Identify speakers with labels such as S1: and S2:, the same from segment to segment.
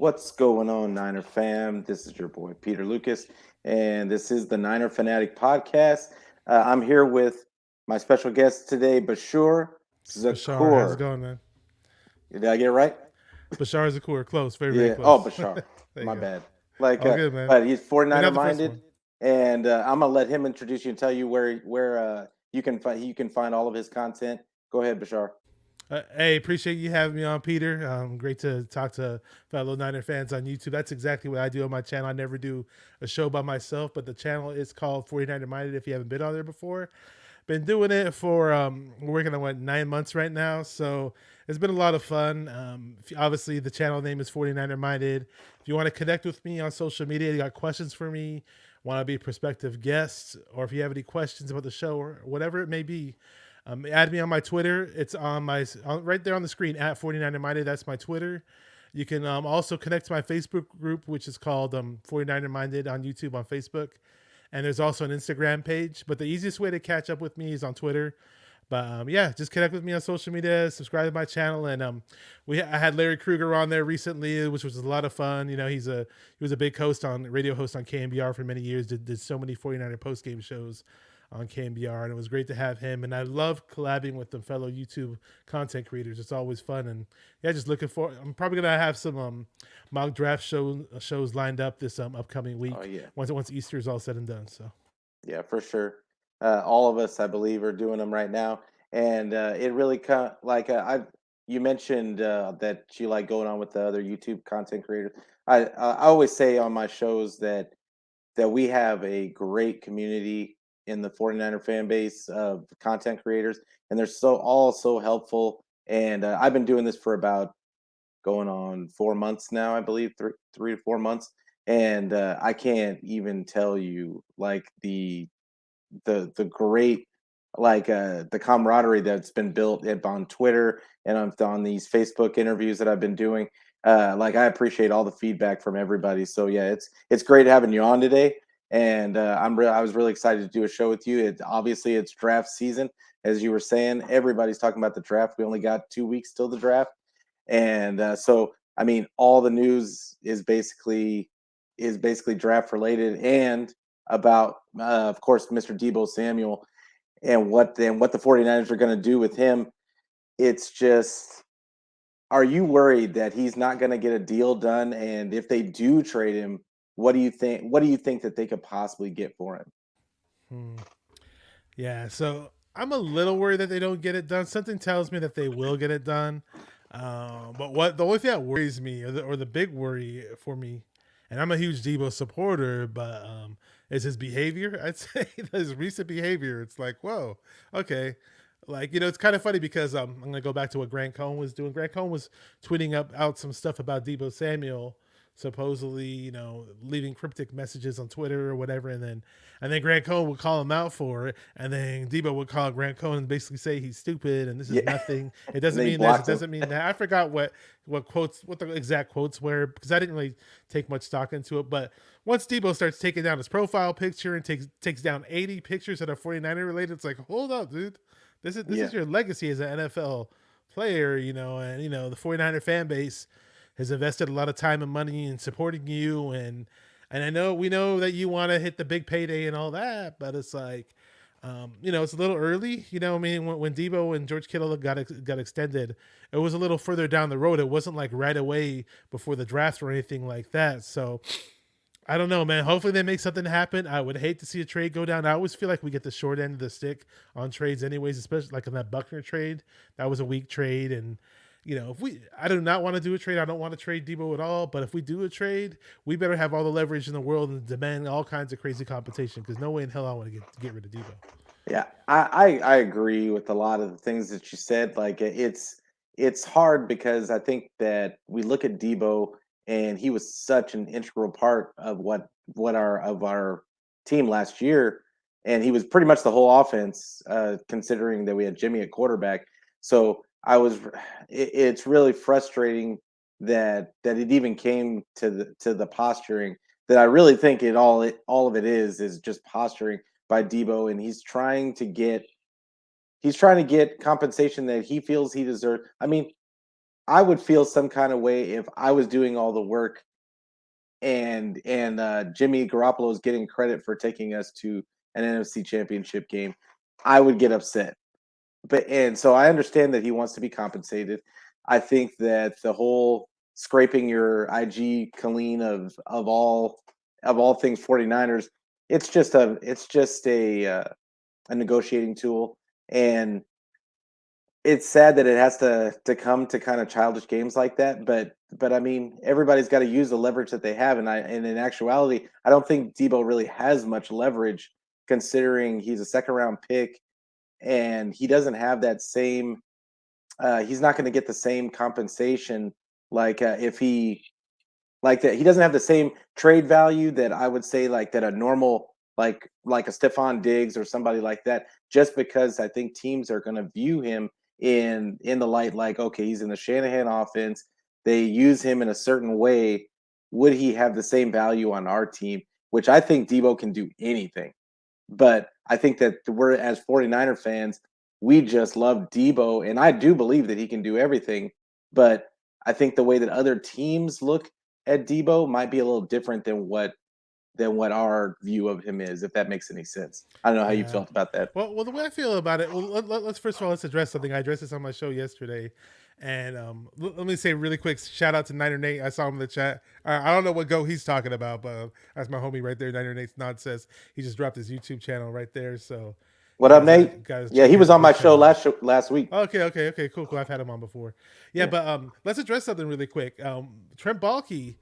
S1: What's going on, Niner fam? This is your boy Peter Lucas, and this is the Niner Fanatic Podcast. I'm here with my special guest today, Bashur
S2: Bashar, how's it
S1: Zakur.
S2: going, man?
S1: Did I get it right?
S2: Bashar Zakur, close, very, very
S1: Yeah. Oh,
S2: close.
S1: Bashar.
S2: There
S1: My
S2: you go.
S1: bad. Like,
S2: All good, man.
S1: but he's
S2: You're
S1: 49er
S2: not the first
S1: minded,
S2: one.
S1: and I'm gonna let him introduce you and tell you where you can find all of his content. Go ahead, Bashar.
S2: Hey, appreciate you having me on, Peter. Great to talk to fellow Niner fans on YouTube. That's exactly what I do on my channel. I never do a show by myself, but the channel is called 49er Minded if you haven't been on there before. Been doing it for we're working on 9 months right now, so it's been a lot of fun. Obviously the channel name is 49er Minded. If you want to connect with me on social media, you got questions for me, want to be a prospective guest, or if you have any questions about the show or whatever it may be, add me on my Twitter. It's right there on the screen at 49er Minded. That's my Twitter. You can also connect to my Facebook group, which is called 49er Minded on YouTube on Facebook. And there's also an Instagram page. But the easiest way to catch up with me is on Twitter. But yeah, just connect with me on social media, subscribe to my channel, and I had Larry Kruger on there recently, which was a lot of fun. You know, he was a big radio host on KMBR for many years. Did so many 49er post game shows on KMBR, and it was great to have him. And I love collabing with the fellow YouTube content creators. It's always fun, and yeah, just looking for. I'm probably gonna have some mock draft shows lined up this upcoming
S1: Oh
S2: week
S1: yeah.
S2: once Easter is all said and done. So
S1: Yeah, for sure. All of us, I believe, are doing them right now, and it really I. You mentioned that you like going on with the other YouTube content creators. I always say on my shows that we have a great community in the 49er fan base of content creators, and they're so helpful. And I've been doing this for about going on 4 months now, I believe, 3 to 4 months, and I can't even tell you like the great the camaraderie that's been built on Twitter and on these Facebook interviews that I've been doing. Like I appreciate all the feedback from everybody. So yeah, it's great having you on today, and I was really excited to do a show with you. Obviously it's draft season, as you were saying. Everybody's talking about the draft. We only got 2 weeks till the draft, and so I mean, all the news is basically draft related and about, of course, Mr. Debo Samuel and what the 49ers are going to do with him. It's just, are you worried that he's not going to get a deal done? And if they do trade him, what do you think? What do you think that they could possibly get for him?
S2: hmm. Yeah, so I'm a little worried that they don't get it done. Something tells me that they will get it done. But what the only thing that worries me, or the big worry for me, and I'm a huge Debo supporter, but is his behavior. I'd say his recent behavior. It's like, whoa, okay. Like, it's kind of funny because I'm gonna go back to what Grant Cohn was doing. Grant Cohn was tweeting out some stuff about Debo Samuel, supposedly, leaving cryptic messages on Twitter or whatever, and then Grant Cohn would call him out for it, and then Debo would call Grant Cohn and basically say he's stupid and this is
S1: Yeah,
S2: nothing. It
S1: and
S2: doesn't
S1: they
S2: mean this. It
S1: blocked him.
S2: doesn't mean that. I forgot what the exact quotes were because I didn't really take much stock into it. But once Debo starts taking down his profile picture and takes down 80 pictures that are 49er related, it's like, hold up, dude. This is
S1: Yeah,
S2: your legacy as an NFL player, and the 49er fan base has invested a lot of time and money in supporting you, and I know we know that you want to hit the big payday and all that, but it's like, it's a little early. I mean, when Debo and George Kittle got extended, it was a little further down the road. It wasn't like right away before the draft or anything like that. So I don't know, man. Hopefully they make something happen. I would hate to see a trade go down. I always feel like we get the short end of the stick on trades, anyways. Especially like in that Buckner trade, that was a weak trade, and I do not want to do a trade. I don't want to trade Debo at all. But if we do a trade, we better have all the leverage in the world and demand all kinds of crazy compensation because no way in hell I want to get rid of Debo.
S1: yeah, I agree with a lot of the things that you said. Like it's hard because I think that we look at Debo and he was such an integral part of what our team last year, and he was pretty much the whole offense, considering that we had Jimmy at quarterback. So it's really frustrating that it even came to the posturing that I really think all of it is just posturing by Debo, and he's trying to get compensation that he feels he deserves. I mean, I would feel some kind of way if I was doing all the work and Jimmy Garoppolo is getting credit for taking us to an NFC Championship game. I would get upset. But and so I understand that he wants to be compensated. I think that the whole scraping your IG clean of all things 49ers, it's just a negotiating tool, and it's sad that it has to come to kind of childish games like that, but I mean, everybody's got to use the leverage that they have, and in actuality, I don't think Debo really has much leverage considering he's a second round pick and he doesn't have that same. He's not going to get the same compensation like if he like that. He doesn't have the same trade value that I would say like that a normal like a Stephon Diggs or somebody like that. Just because I think teams are going to view him in the light like okay, he's in the Shanahan offense. They use him in a certain way. Would he have the same value on our team? Which I think Debo can do anything. But I think that we're as 49er fans, we just love Debo, and I do believe that he can do everything. But I think the way that other teams look at Debo might be a little different than what our view of him is, if that makes any sense. I don't know how you
S2: Yeah.
S1: felt about that.
S2: Well, the way I feel about it, well, let's first of all let's address something. I addressed this on my show yesterday, and let me say really quick shout out to Niner Nate. I saw him in the chat. I don't know what go he's talking about, but that's my homie right there. Niner Nate's nod says he just dropped his YouTube channel right there, so
S1: What
S2: you
S1: up,
S2: guys
S1: Nate?
S2: guys
S1: Yeah,
S2: check
S1: he was on my
S2: his
S1: show
S2: channel out.
S1: last week.
S2: Okay, cool. I've had him on before. Yeah,
S1: Yeah,
S2: but let's address something really quick. Trent Baalke,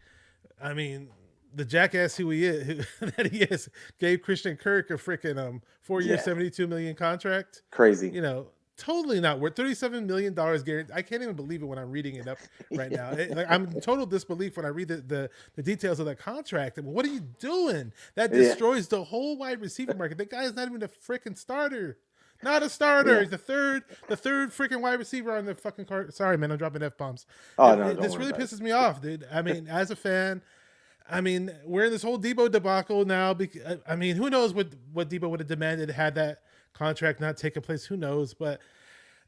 S2: I mean, the jackass who he is, that he is, gave Christian Kirk a freaking 4 year,
S1: yeah,
S2: 72 million contract.
S1: crazy.
S2: You know, totally not worth $37 million guaranteed. I can't even believe it when I'm reading it up right now. Like, I'm in total disbelief when I read the details of that contract. What are you doing? That
S1: Yeah,
S2: destroys the whole wide receiver market. The guy is not even a freaking starter. Not a starter.
S1: yeah.
S2: He's the third freaking wide receiver on the fucking card. Sorry, man, I'm dropping f bombs.
S1: Oh no, don't
S2: This
S1: worry
S2: really
S1: about it.
S2: pisses me off, dude. I mean, as a fan, I mean, we're in this whole Debo debacle now. I mean, who knows what Debo would have demanded had that contract not taken place? Who knows? But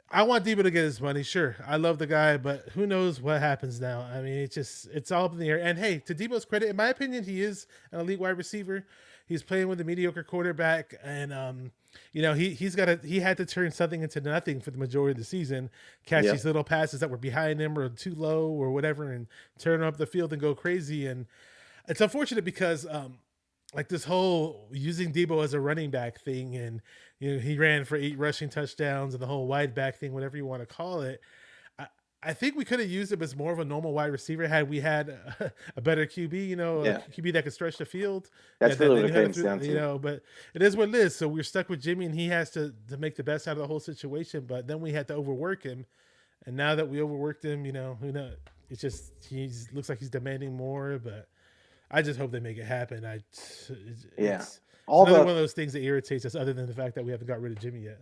S2: I want Debo to get his money. Sure, I love the guy, but who knows what happens now? I mean, it's all up in the air. And hey, to Debo's credit, in my opinion, he is an elite wide receiver. He's playing with a mediocre quarterback, and you know, he had to turn something into nothing for the majority of the season, catch
S1: Yeah,
S2: these little passes that were behind him or too low or whatever, and turn up the field and go crazy. And it's unfortunate because like this whole using Debo as a running back thing, and you know he ran for 8 rushing touchdowns and the whole wide back thing, whatever you want to call it. I, I think we could have used him as more of a normal wide receiver had we had a better QB, you know, a
S1: yeah.
S2: QB that could stretch the field. Yeah,
S1: That's
S2: that
S1: really
S2: they
S1: what
S2: knew
S1: it
S2: how to
S1: comes down
S2: you
S1: to.
S2: know, but it is what it is. So we're stuck with Jimmy, and he has to make the best out of the whole situation. But then we had to overwork him, and now that we overworked him, you know, who knows? It's just he's looks like he's demanding more, but I just hope they make it happen.
S1: Yeah,
S2: It's
S1: all
S2: another
S1: the
S2: one of those things that irritates us, other than the fact that we haven't got rid of Jimmy yet.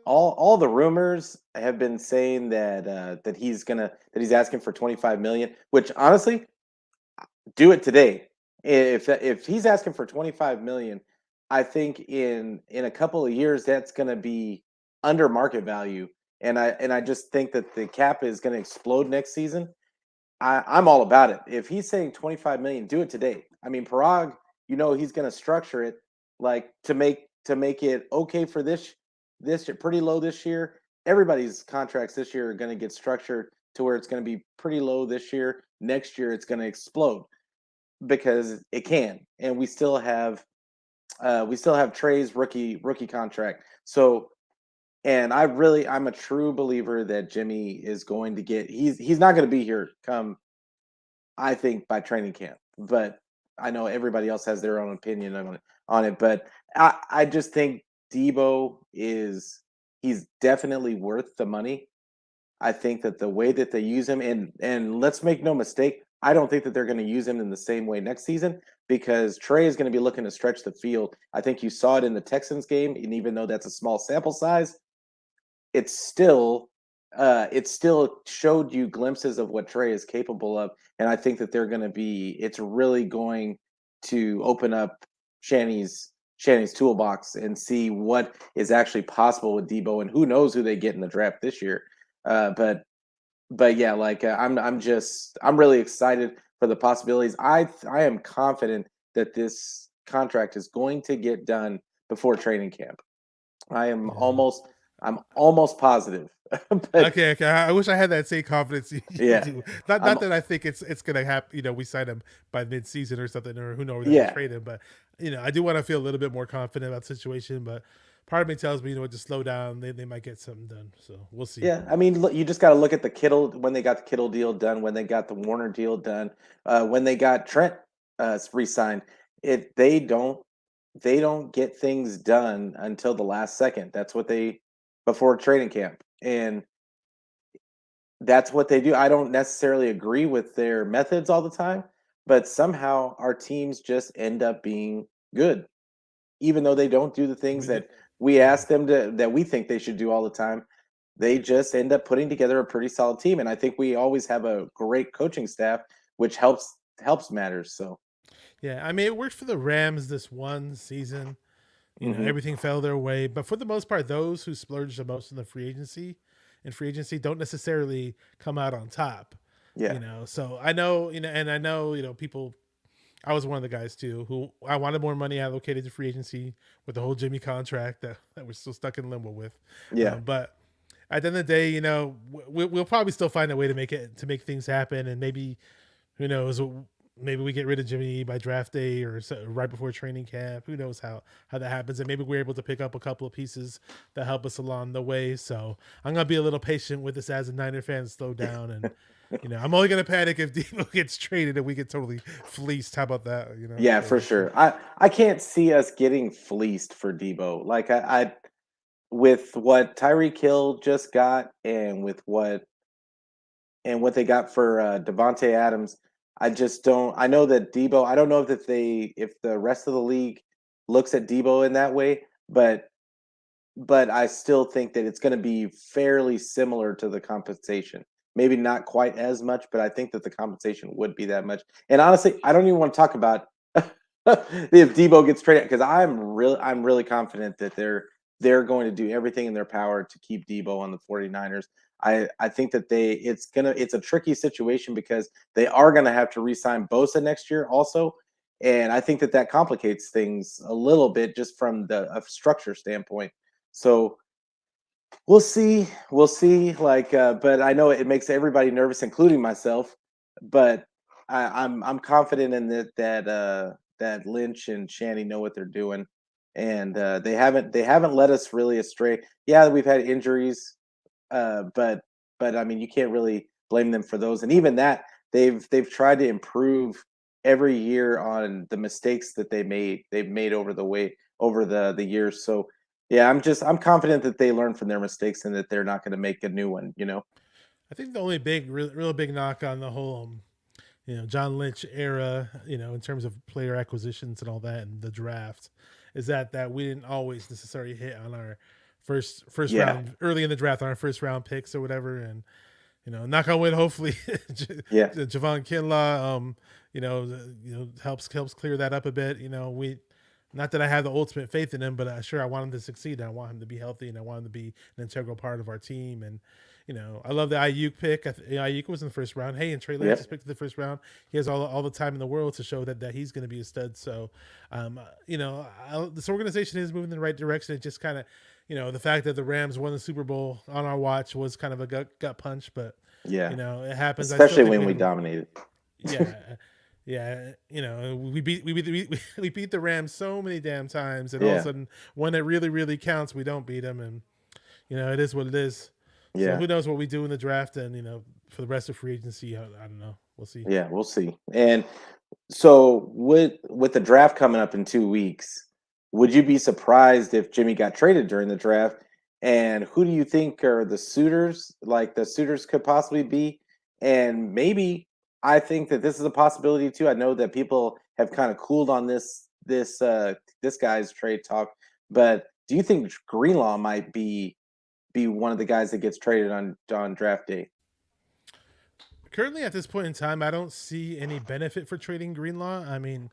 S1: all the rumors have been saying that that he's asking for 25 million, which honestly, do it today. If he's asking for 25 million, I think in a couple of years that's going to be under market value, and I just think that the cap is going to explode next season. I'm all about it. If he's saying 25 million, do it today. I mean, Parag, you know, he's going to structure it like to make it okay for this year, pretty low this year. Everybody's contracts this year are going to get structured to where it's going to be pretty low this year. Next year, it's going to explode because it can, and we still have Trey's rookie contract. So, and I'm a true believer that Jimmy is going to get. He's not going to be here come I think by training camp, but I know everybody else has their own opinion on it. But I just think Debo is he's definitely worth the money. I think that the way that they use him, and let's make no mistake, I don't think that they're going to use him in the same way next season because Trey is going to be looking to stretch the field. I think you saw it in the Texans game, and even though that's a small sample size, it's still it still showed you glimpses of what Trey is capable of, and I think that they're going to be. It's really going to open up Shanny's toolbox and see what is actually possible with Debo, and who knows who they get in the draft this year. But but yeah, like I'm really excited for the possibilities. I am confident that this contract is going to get done before training camp. I am
S2: Yeah.
S1: almost I'm almost positive. But
S2: Okay, okay. I wish I had that same confidence you
S1: yeah,
S2: do.
S1: I'm
S2: Not that I think it's gonna happen. We sign him by mid season or something, or who knows that we
S1: yeah.
S2: trade him. But I do want to feel a little bit more confident about the situation. But part of me tells me, to slow down. They might get something done. So we'll see.
S1: Yeah, I mean, look, you just got to look at the Kittle when they got the Kittle deal done, when they got the Warner deal done, when they got Trent re-signed. It they don't get things done until the last second. That's what they before training camp, and that's what they do. I don't necessarily agree with their methods all the time, but somehow our teams just end up being good, even though they don't do the things
S2: We did,
S1: that we
S2: yeah.
S1: ask them to that we think they should do all the time. They just end up putting together a pretty solid team, and I think we always have a great coaching staff, which helps matters. So,
S2: Yeah, I mean, it worked for the Rams this one season.
S1: hmm
S2: Everything fell their way. But for the most part, those who splurged the most in the free agency don't necessarily come out on top.
S1: yeah,
S2: So I know, and I know, people. I was one of the guys too who I wanted more money allocated to free agency with the whole Jimmy contract that we're still stuck in limbo with.
S1: yeah,
S2: But at the end of the day, we'll probably still find a way to make things happen, and maybe who knows? Maybe we get rid of Jimmy by draft day or right before training camp. Who knows how that happens? And maybe we're able to pick up a couple of pieces that help us along the way. So I'm gonna be a little patient with this as a Niner fan. Slow down, and I'm only gonna panic if Debo gets traded and we get totally fleeced. How about that?
S1: yeah,
S2: So
S1: for
S2: we'll see.
S1: sure. I can't see us getting fleeced for Debo. Like I with what Tyreek Hill just got, and what they got for Devonte Adams. I just don't. I know that Debo. I don't know if the rest of the league looks at Debo in that way, but I still think that it's going to be fairly similar to the compensation. Maybe not quite as much, but I think that the compensation would be that much. And honestly, I don't even want to talk about if Debo gets traded because I'm really confident that they're going to do everything in their power to keep Debo on the 49ers. I think that it's a tricky situation because they are gonna have to re-sign Bosa next year also. And I think that that complicates things a little bit just from the a structure standpoint. So we'll see. Like, but I know it makes everybody nervous, including myself. But I'm confident in that Lynch and Shanny know what they're doing, and they haven't led us really astray. Yeah, we've had injuries, but I mean you can't really blame them for those. And even that they've tried to improve every year on the mistakes that they've made over the years. So yeah, I'm confident that they learn from their mistakes and that they're not going to make a new one.
S2: I think the only real big knock on the whole John Lynch era, in terms of player acquisitions and all that and the draft, is that we didn't always necessarily hit on our first
S1: Yeah,
S2: round early in the draft on our first round picks or whatever. And knock on wood, hopefully
S1: yeah,
S2: Javon Kinlaw helps clear that up a bit. We not that I have the ultimate faith in him, but sure I want him to succeed. I want him to be healthy, and I want him to be an integral part of our team. And I love the Ayuk pick. Ayuk was in the first round. Hey, and Trey Lance is
S1: yep,
S2: picked in the first round. He has all the time in the world to show that he's going to be a stud. So, this organization is moving in the right direction. It just kind of, the fact that the Rams won the Super Bowl on our watch was kind of a gut punch, but
S1: yeah.
S2: it happens. I still
S1: Especially
S2: think
S1: when
S2: we
S1: we
S2: have a
S1: dominated.
S2: yeah, yeah. We beat the Rams so many damn times, and all of a
S1: Yeah,
S2: sudden, when it really counts, we don't beat them, and it is what it is. So
S1: yeah,
S2: who knows what we do in the draft, and for the rest of free agency, I don't know. We'll see.
S1: yeah. We'll see. And so with the draft coming up in 2 weeks, would you be surprised if Jimmy got traded during the draft? And who do you think are the suitors? Like the suitors could possibly be, and maybe I think that this is a possibility too. I know that people have kind of cooled on this guy's trade talk, but do you think Greenlaw might be one of the guys that gets traded on draft day?
S2: Currently, at this point in time, I don't see any benefit for trading Greenlaw. I mean,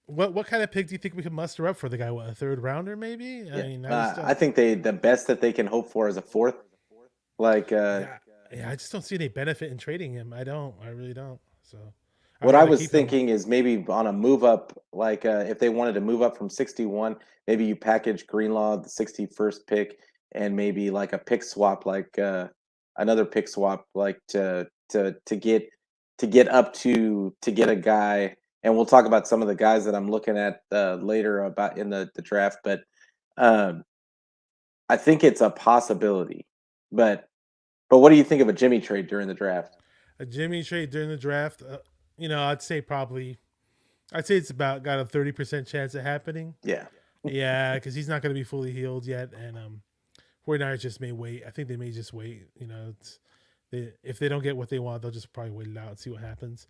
S2: what kind of pick do you think we could muster up for the guy? What, a third rounder, maybe? I
S1: Yeah,
S2: mean, I just
S1: I think the best that they can hope for is a fourth. Like,
S2: yeah. yeah, I just don't see any benefit in trading him. I don't. I really don't. So I'd
S1: What I
S2: rather
S1: was
S2: keep him.
S1: thinking is maybe on a move up, like if they wanted to move up from 61, maybe you package Greenlaw the 61st pick and maybe like a pick swap, like another pick swap, like to get up to get a guy. And we'll talk about some of the guys that I'm looking at later about in the draft, but um, I think it's a possibility. But what do you think of a Jimmy trade during the draft?
S2: A Jimmy trade during the draft. I'd say probably. I'd say it's about got a 30% chance of happening.
S1: Yeah,
S2: Yeah, because he's not going to be fully healed yet, and 49ers just may wait. I think they may just wait. If they don't get what they want, they'll just probably wait it out and see what happens.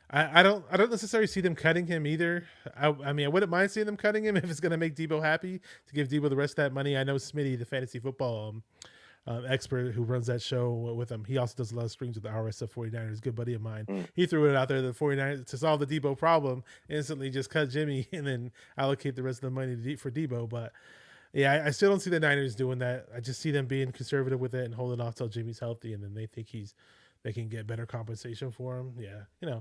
S2: I don't necessarily see them cutting him either. I mean, I wouldn't mind seeing them cutting him if it's going to make Debo happy to give Debo the rest of that money. I know Smitty, the fantasy football expert who runs that show with him, he also does a lot of streams with the RSF 49ers, good buddy of mine.
S1: mm,
S2: He threw it out there, the 49ers, to solve the Debo problem, instantly just cut Jimmy and then allocate the rest of the money for Debo. But yeah, I still don't see the Niners doing that. I just see them being conservative with it and holding off till Jimmy's healthy, and then they think they can get better compensation for him. Yeah,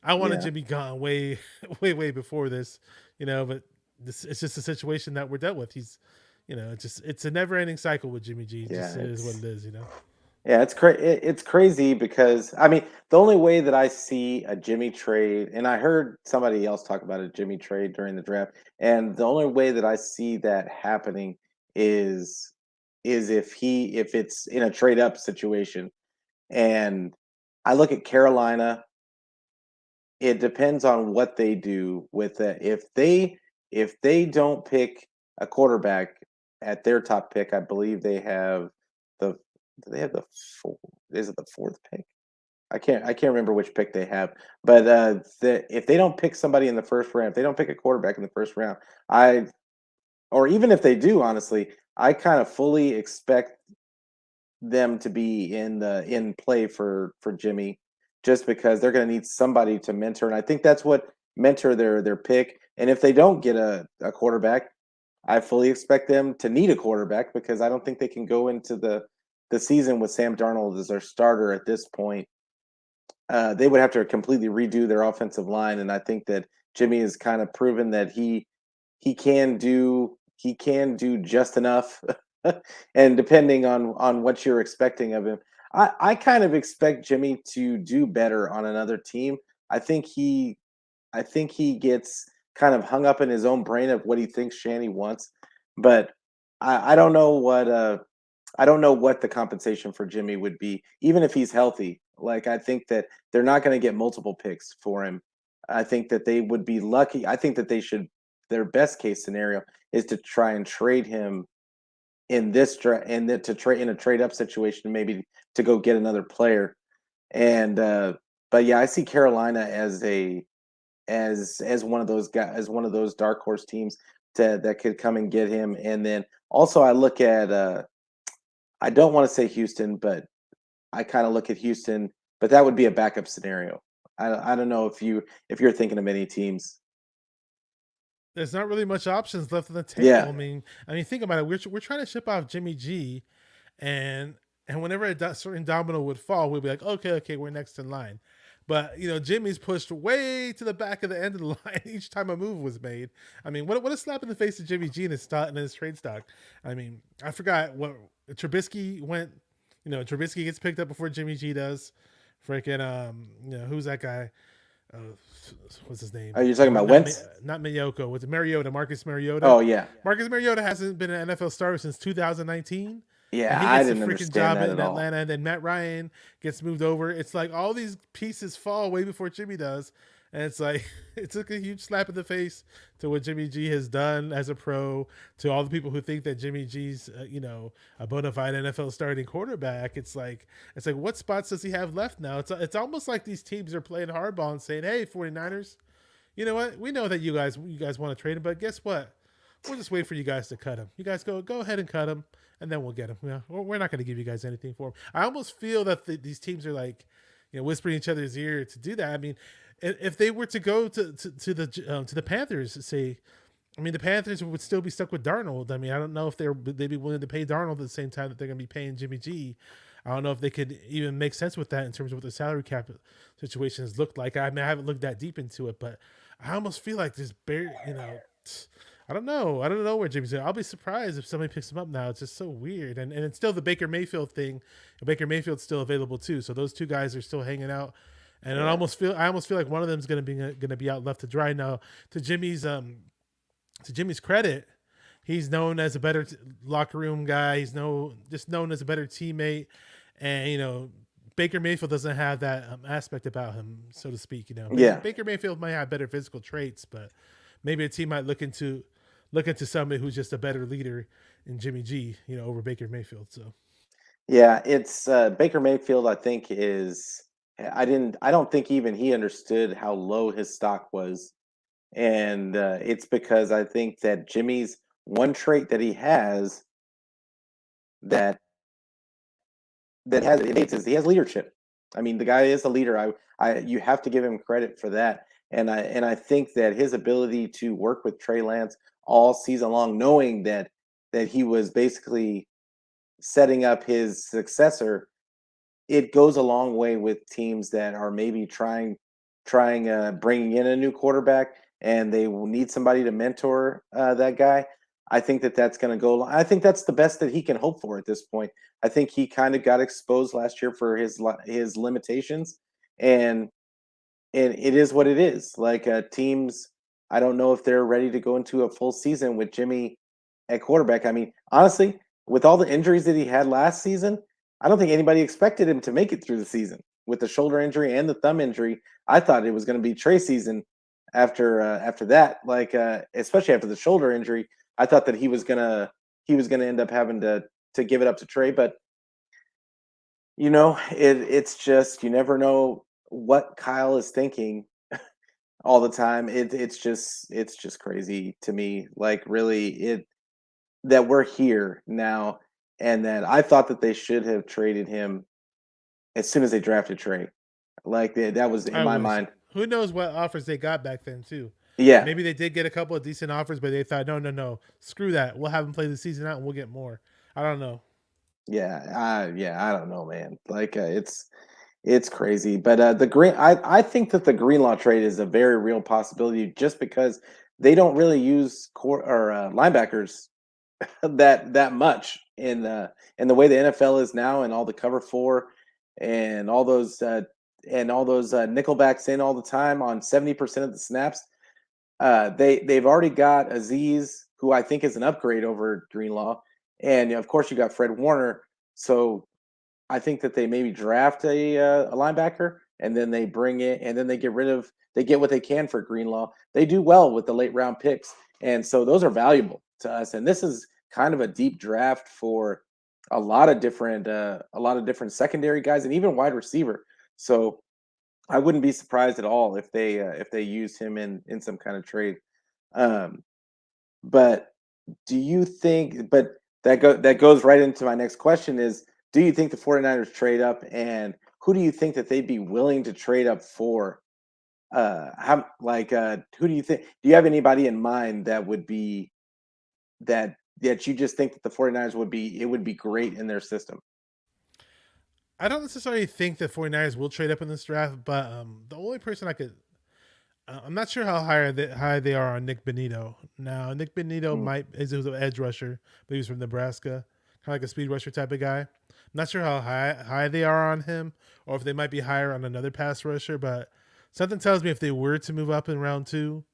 S2: I wanted
S1: yeah.
S2: Jimmy gone way, way before this, but it's just a situation that we're dealt with. It's a never ending cycle with Jimmy G. It
S1: Yeah,
S2: just is what it is.
S1: yeah, it's crazy because I mean the only way that I see a Jimmy trade, and I heard somebody else talk about a Jimmy trade during the draft, and the only way that I see that happening is if it's in a trade up situation, and I look at Carolina. It depends on what they do with it. If they don't pick a quarterback at their top pick, I believe they have the do they have the four, is it the fourth pick? I can't remember which pick they have, but if they don't pick somebody in the first round, if they don't pick a quarterback in the first round, I or even if they do, honestly, I kind of fully expect them to be in play for Jimmy, just because they're going to need somebody to mentor, and I think that's what mentor their pick. And if they don't get a quarterback, I fully expect them to need a quarterback because I don't think they can go into the season with Sam Darnold as their starter at this point. They would have to completely redo their offensive line, and I think that Jimmy has kind of proven that he can do just enough. And depending on what you're expecting of him, I kind of expect Jimmy to do better on another team. I think he I think he gets kind of hung up in his own brain of what he thinks Shanny wants, but I don't know I don't know what the compensation for Jimmy would be, even if he's healthy. Like I think that they're not going to get multiple picks for him. I think that they would be lucky. I think that they should. Their best case scenario is to try and trade him in this and then to trade in a trade up situation, maybe to go get another player. And but yeah, I see Carolina as as one of those guys, as one of those dark horse teams that could come and get him. And then also I look at I don't want to say Houston, but I kind of look at Houston, but that would be a backup scenario. I don't know if you're thinking of any teams.
S2: There's not really much options left on the table.
S1: Yeah,
S2: I mean, think about it. We're trying to ship off Jimmy G, and whenever certain domino would fall, we'd be like, okay, we're next in line. But Jimmy's pushed way to the back of the end of the line each time a move was made. I mean, what a slap in the face to Jimmy G in his trade stock. I mean, I forgot what Trubisky went. Trubisky gets picked up before Jimmy G does. Freaking who's that guy? uh, what's his name?
S1: are you talking about
S2: Not
S1: Wentz?
S2: not Mayoko. With Mariota, Marcus Mariota.
S1: Oh yeah,
S2: Marcus Mariota hasn't been an NFL starter since 2019, and
S1: yeah.
S2: he
S1: I
S2: gets a
S1: didn't
S2: freaking
S1: understand
S2: job
S1: that
S2: in
S1: at all.
S2: Atlanta. And then Matt Ryan gets moved over. It's like all these pieces fall way before Jimmy does, and it's like it took a huge slap in the face to what Jimmy G has done as a pro. To all the people who think that Jimmy G's a bona fide NFL starting quarterback, it's like what spots does he have left now? It's almost like these teams are playing hardball and saying, "Hey, 49ers, you know what? We know that you guys want to trade him, but guess what? We'll just wait for you guys to cut him. You guys go ahead and cut him, and then we'll get him. We're not going to give you guys anything for him." I almost feel that these teams are like, whispering each other's ear to do that. I mean, if they were to go to the Panthers, say, I mean, the Panthers would still be stuck with Darnold. I mean, I don't know if they'd be willing to pay Darnold at the same time that they're going to be paying Jimmy G. I don't know if they could even make sense with that in terms of what the salary cap situations look like. I mean, I haven't looked that deep into it, but I almost feel like this bear, I don't know. I don't know where Jimmy's at. I'll be surprised if somebody picks him up now. It's just so weird. And it's still the Baker Mayfield thing. Baker Mayfield's still available too. So those two guys are still hanging out. And
S1: Yeah.
S2: I almost feel like one of them is gonna be out left to dry now. To Jimmy's credit, he's known as a better locker room guy. He's just known as a better teammate, and Baker Mayfield doesn't have that aspect about him, so to speak.
S1: Yeah.
S2: Baker Mayfield might have better physical traits, but maybe a team might look into somebody who's just a better leader in Jimmy G, over Baker Mayfield. So
S1: Yeah, it's Baker Mayfield. I think I don't think even he understood how low his stock was, and it's because I think that Jimmy's one trait that he has that that has it is he has leadership. I mean, the guy is a leader. You have to give him credit for that, and I think that his ability to work with Trey Lance all season long, knowing that he was basically setting up his successor, it goes a long way with teams that are maybe trying bringing in a new quarterback and they will need somebody to mentor that guy. I think that that's going to go. I think that's the best that he can hope for at this point. I think he kind of got exposed last year for his limitations, and and it is what it is. Like teams, I don't know if they're ready to go into a full season with Jimmy at quarterback. I mean, honestly, with all the injuries that he had last season, I don't think anybody expected him to make it through the season with the shoulder injury and the thumb injury. I thought it was going to be Trey season after that. Like especially after the shoulder injury, I thought that he was gonna end up having to give it up to Trey. But it's just you never know what Kyle is thinking all the time. It's just crazy to me. Like really, that we're here now, and that I thought that they should have traded him as soon as they drafted Trey. Like that was in
S2: I
S1: my
S2: wish.
S1: mind.
S2: Who knows what offers they got back then too?
S1: Yeah,
S2: Maybe they did get a couple of decent offers, but they thought, no, no, no, screw that. We'll have him play the season out, and we'll get more. I don't know.
S1: yeah. I don't know, man. Like it's crazy, but the green. I think that the Greenlaw trade is a very real possibility, just because they don't really use core or linebackers that much in the way the NFL is now, and all the cover four and all those nickelbacks in all the time on 70% of the snaps. They've already got Aziz, who I think is an upgrade over Greenlaw, and of course you got Fred Warner. So I think that they maybe draft a linebacker, and then they bring it, and then they get what they can for Greenlaw. They do well with the late round picks, and so those are valuable to us. And this is kind of a deep draft for a lot of different secondary guys and even wide receiver. So I wouldn't be surprised at all if they use him in some kind of trade. Um, but do you think but that goes right into my next question is, do you think the 49ers trade up, and who do you think that they'd be willing to trade up for? Who do you think, do you have anybody in mind that would be that you just think that the 49ers would be great in their system?
S2: I don't necessarily think the 49ers will trade up in this draft, but the only person I'm not sure how high they are on Nick Benito. Now, Nick Benito
S1: Mm,
S2: is an edge rusher, but he's from Nebraska, kind of like a speed rusher type of guy. I'm not sure how high they are on him, or if they might be higher on another pass rusher. But something tells me if they were to move up in round two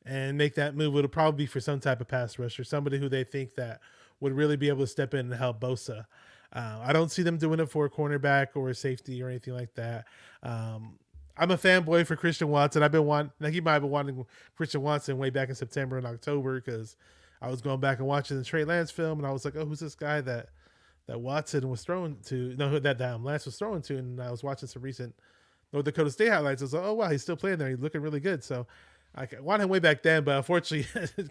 S2: and make that move, it'll probably be for some type of pass rusher, somebody who they think that would really be able to step in and help Bosa. I don't see them doing it for a cornerback or a safety or anything like that. I'm a fanboy for Christian Watson. He might have been wanting Christian Watson way back in September and October because I was going back and watching the Trey Lance film, and I was like, oh, who's this guy that Watson was throwing to? No, that Lance was throwing to, and I was watching some recent North Dakota State highlights. I was like, oh wow, he's still playing there. He's looking really good. So I wanted him way back then, but unfortunately,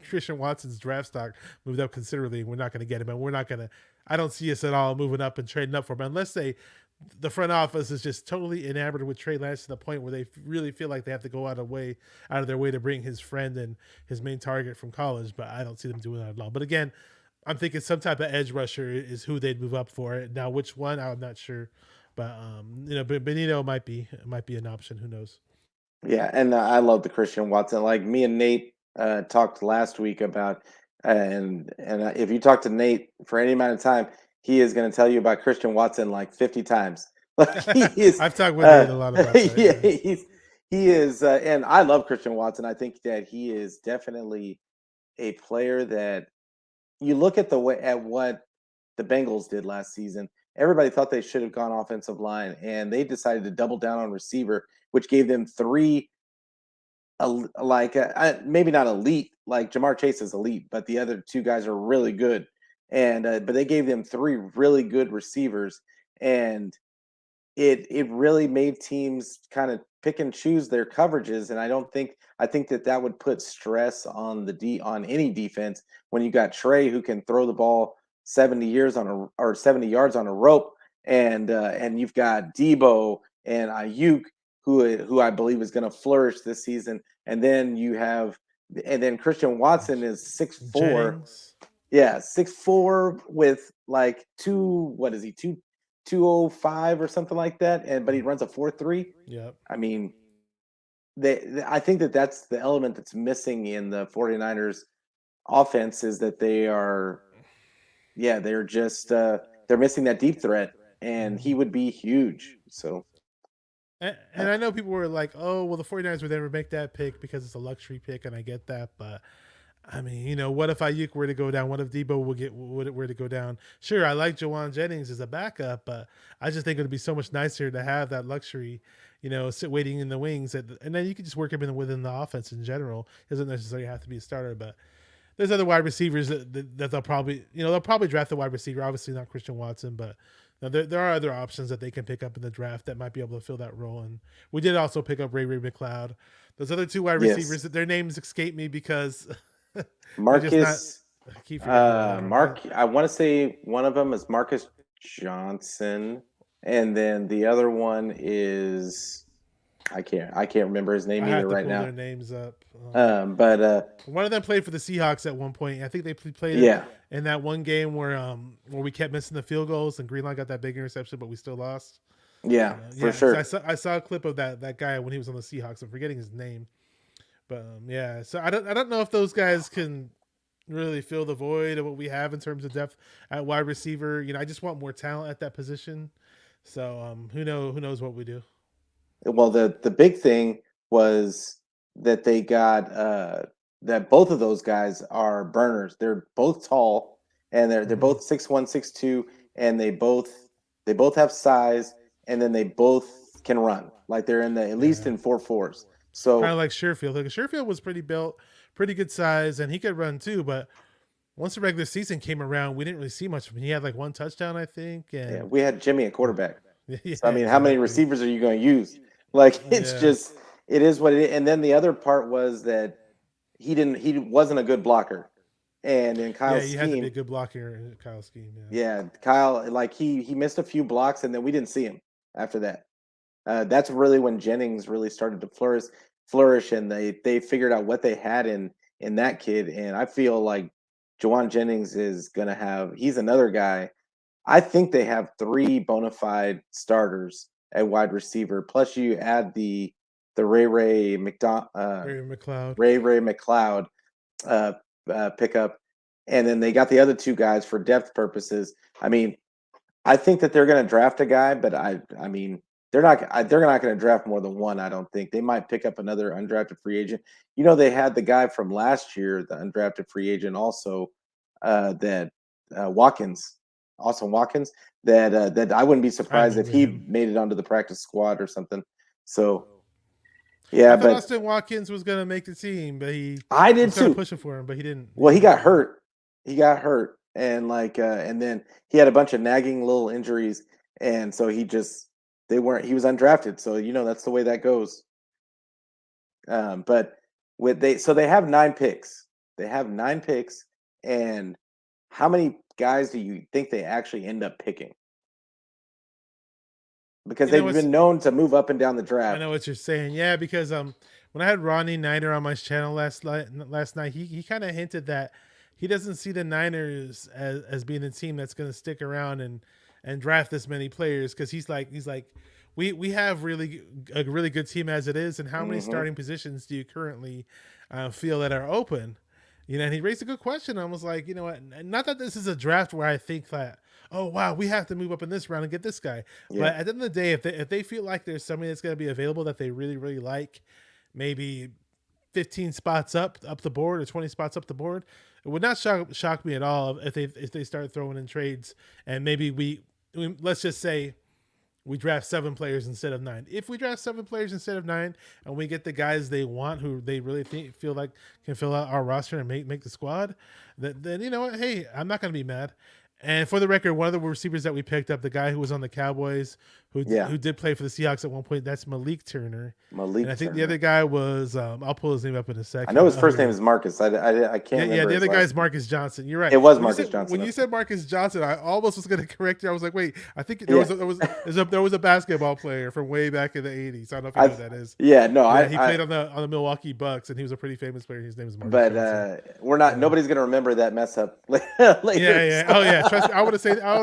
S2: Christian Watson's draft stock moved up considerably. We're not going to get him, and we're not going to. I don't see us at all moving up and trading up for him unless the front office is just totally enamored with Trey Lance to the point where they really feel like they have to go out of their way to bring his friend and his main target from college. But I don't see them doing that at all. But again, I'm thinking some type of edge rusher is who they'd move up for. Now, which one I'm not sure, but Benito might be an option. Who knows?
S1: Yeah, and I love the Christian Watson. Like me and Nate talked last week about, and if you talk to Nate for any amount of time, he is going to tell you about Christian Watson like 50 times. Like he is,
S2: I've talked with
S1: uh,
S2: Nate a lot about that.
S1: yeah,
S2: Yeah.
S1: he is, and I love Christian Watson. I think that he is definitely a player that you look at the way at what the Bengals did last season. Everybody thought they should have gone offensive line, and they decided to double down on receiver, which gave them three like maybe not elite, like Jamar Chase is elite, but the other two guys are really good. And but they gave them three really good receivers, and it really made teams kind of pick and choose their coverages. And I think that that would put stress on on any defense when you got Trey who can throw the ball 70 years on a or 70 yards on a rope, and you've got Debo and Ayuk who I believe is going to flourish this season, and then you have and then Christian Watson is 6'4".
S2: Jennings.
S1: Yeah, 6'4" with like two, what is he, 205 or something like that, and but he runs a 4.3.
S2: Yep.
S1: I mean, I think that that's the element that's missing in the 49ers offense is that they are yeah, they're just they're missing that deep threat, and he
S2: Mhm.
S1: would be huge. So
S2: And I know people were like, "Oh, well, the 49ers would never make that pick because it's a luxury pick," and I get that, but I mean, what if Ayuk were to go down? What if Debo were to go down? Sure, I like Jawan Jennings as a backup, but I just think it would be so much nicer to have that luxury, sit waiting in the wings, and then you can just work him within the offense in general. It doesn't necessarily have to be a starter, but there's other wide receivers that they'll probably, they'll probably draft the wide receiver. Obviously, not Christian Watson, but there are other options that they can pick up in the draft that might be able to fill that role. And we did also pick up Ray McLeod. Those other two wide
S1: yes,
S2: receivers, their names escape me because they're just not.
S1: Marcus,
S2: I keep forgetting what they are.
S1: Mark. I want to say one of them is Marcus Johnson, and then the other one is I can't remember his
S2: I
S1: name
S2: have
S1: either
S2: to
S1: right
S2: pull
S1: now.
S2: their names up.
S1: But
S2: One of them played for the Seahawks at one point. I think they played
S1: yeah,
S2: in that one game where we kept missing the field goals and Greenlaw got that big interception, but we still lost.
S1: yeah, for
S2: Yeah, so
S1: sure.
S2: I saw a clip of that guy when he was on the Seahawks. I'm forgetting his name, but yeah. So I don't know if those guys can really fill the void of what we have in terms of depth at wide receiver. I just want more talent at that position. So who knows what we do.
S1: Well, the big thing was that they got that both of those guys are burners. They're both tall, and they're
S2: Mm-hmm.
S1: both 6'1", 6'2", and they both have size, and then they both can run. Like they're in the at least
S2: Yeah,
S1: in 4.4s.
S2: kind of
S1: So
S2: like Sherfield. Like Sherfield was pretty built, pretty good size, and he could run too. But once the regular season came around, we didn't really see much of him. He had like one touchdown, I think,
S1: yeah,
S2: and
S1: we had Jimmy at quarterback.
S2: yeah,
S1: So I mean, how many
S2: exactly.
S1: receivers are you going to use? Like it's
S2: Yeah,
S1: just it is what it is. And then the other part was that he wasn't a good blocker. And in
S2: yeah,
S1: Kyle's
S2: you had to be
S1: scheme,
S2: a good blocker in Kyle's scheme. Yeah,
S1: yeah, Kyle, like he missed a few blocks, and then we didn't see him after that. That's really when Jennings really started to flourish, and they figured out what they had in that kid. And I feel like Jawan Jennings is gonna have. He's another guy. I think they have three bona fide starters at wide receiver. Plus, you add the
S2: Ray McLeod.
S1: Ray McLeod uh, pickup, and then they got the other two guys for depth purposes. I mean, I think that they're going to draft a guy, but I mean, they're not going to draft more than one. I don't think they might pick up another undrafted free agent. They had the guy from last year, the undrafted free agent, also that Watkins, Austin Watkins. That I wouldn't be
S2: I
S1: surprised if
S2: remember
S1: he
S2: him.
S1: made it onto the practice squad or something. So
S2: I
S1: yeah,
S2: thought
S1: but
S2: Austin Watkins was gonna make the team, but
S1: I
S2: I
S1: did
S2: was kind of
S1: too.
S2: pushing for him, but he didn't. He
S1: Well, he
S2: didn't make
S1: got
S2: the team.
S1: hurt. He got hurt, and and then he had a bunch of nagging little injuries, and so he just they weren't. He was undrafted, so that's the way that goes. But they have 9 picks. They have 9 picks, and how many guys do you think they actually end up picking? Because
S2: You know
S1: they've
S2: what's
S1: been known to move up and down the
S2: I
S1: draft.
S2: know what you're saying. Yeah, because when I had Ronnie Niner on my channel last night, he kind of hinted that he doesn't see the Niners as being a team that's going to stick around and draft this many players because he's like we have a really good team as it is, and how many
S1: Hmm.
S2: starting positions do you currently feel that are open? And he raised a good question. I was like, you know what? Not that this is a draft where I think that, oh wow, we have to move up in this round and get this guy.
S1: Yeah.
S2: But at the end of the day, if they feel like there's somebody that's going to be available that they really really like, maybe 15 spots up the board or 20 spots up the board, it would not shock me at all if they start throwing in trades and maybe we let's just say we draft 7 players instead of 9. If we draft 7 players instead of 9, and we get the guys they want, who they really feel like can fill out our roster and make the squad, then you know what? Hey, I'm not going to be mad. And for the record, one of the receivers that we picked up, the guy who was on the Cowboys,
S1: Yeah.
S2: who did play for the Seahawks at one point, that's Malik Turner. And I
S1: Malik
S2: think the other
S1: Turner.
S2: guy was, I'll pull his name up in a
S1: I know
S2: second.
S1: his
S2: Oh,
S1: first
S2: here
S1: name
S2: we
S1: is
S2: go.
S1: Marcus. I
S2: Yeah,
S1: can't
S2: yeah.
S1: remember
S2: The
S1: his
S2: other guy
S1: last
S2: is
S1: name.
S2: Marcus Johnson. You're right.
S1: It was
S2: When you
S1: Marcus
S2: said
S1: Johnson.
S2: when you
S1: Okay.
S2: said Marcus Johnson, I almost was going to correct you. I was like, wait, I think there
S1: Yeah.
S2: was there was a basketball player from way back in the '80s. I don't know if you know
S1: I
S2: who that is.
S1: yeah, no,
S2: Yeah, he
S1: I
S2: played on the Milwaukee Bucks, and he was a pretty famous player. His name is Marcus
S1: but
S2: Johnson.
S1: we're not
S2: Yeah.
S1: nobody's gonna remember that mess up
S2: Yeah,
S1: later.
S2: yeah.
S1: So.
S2: Oh, yeah. Trust me. I would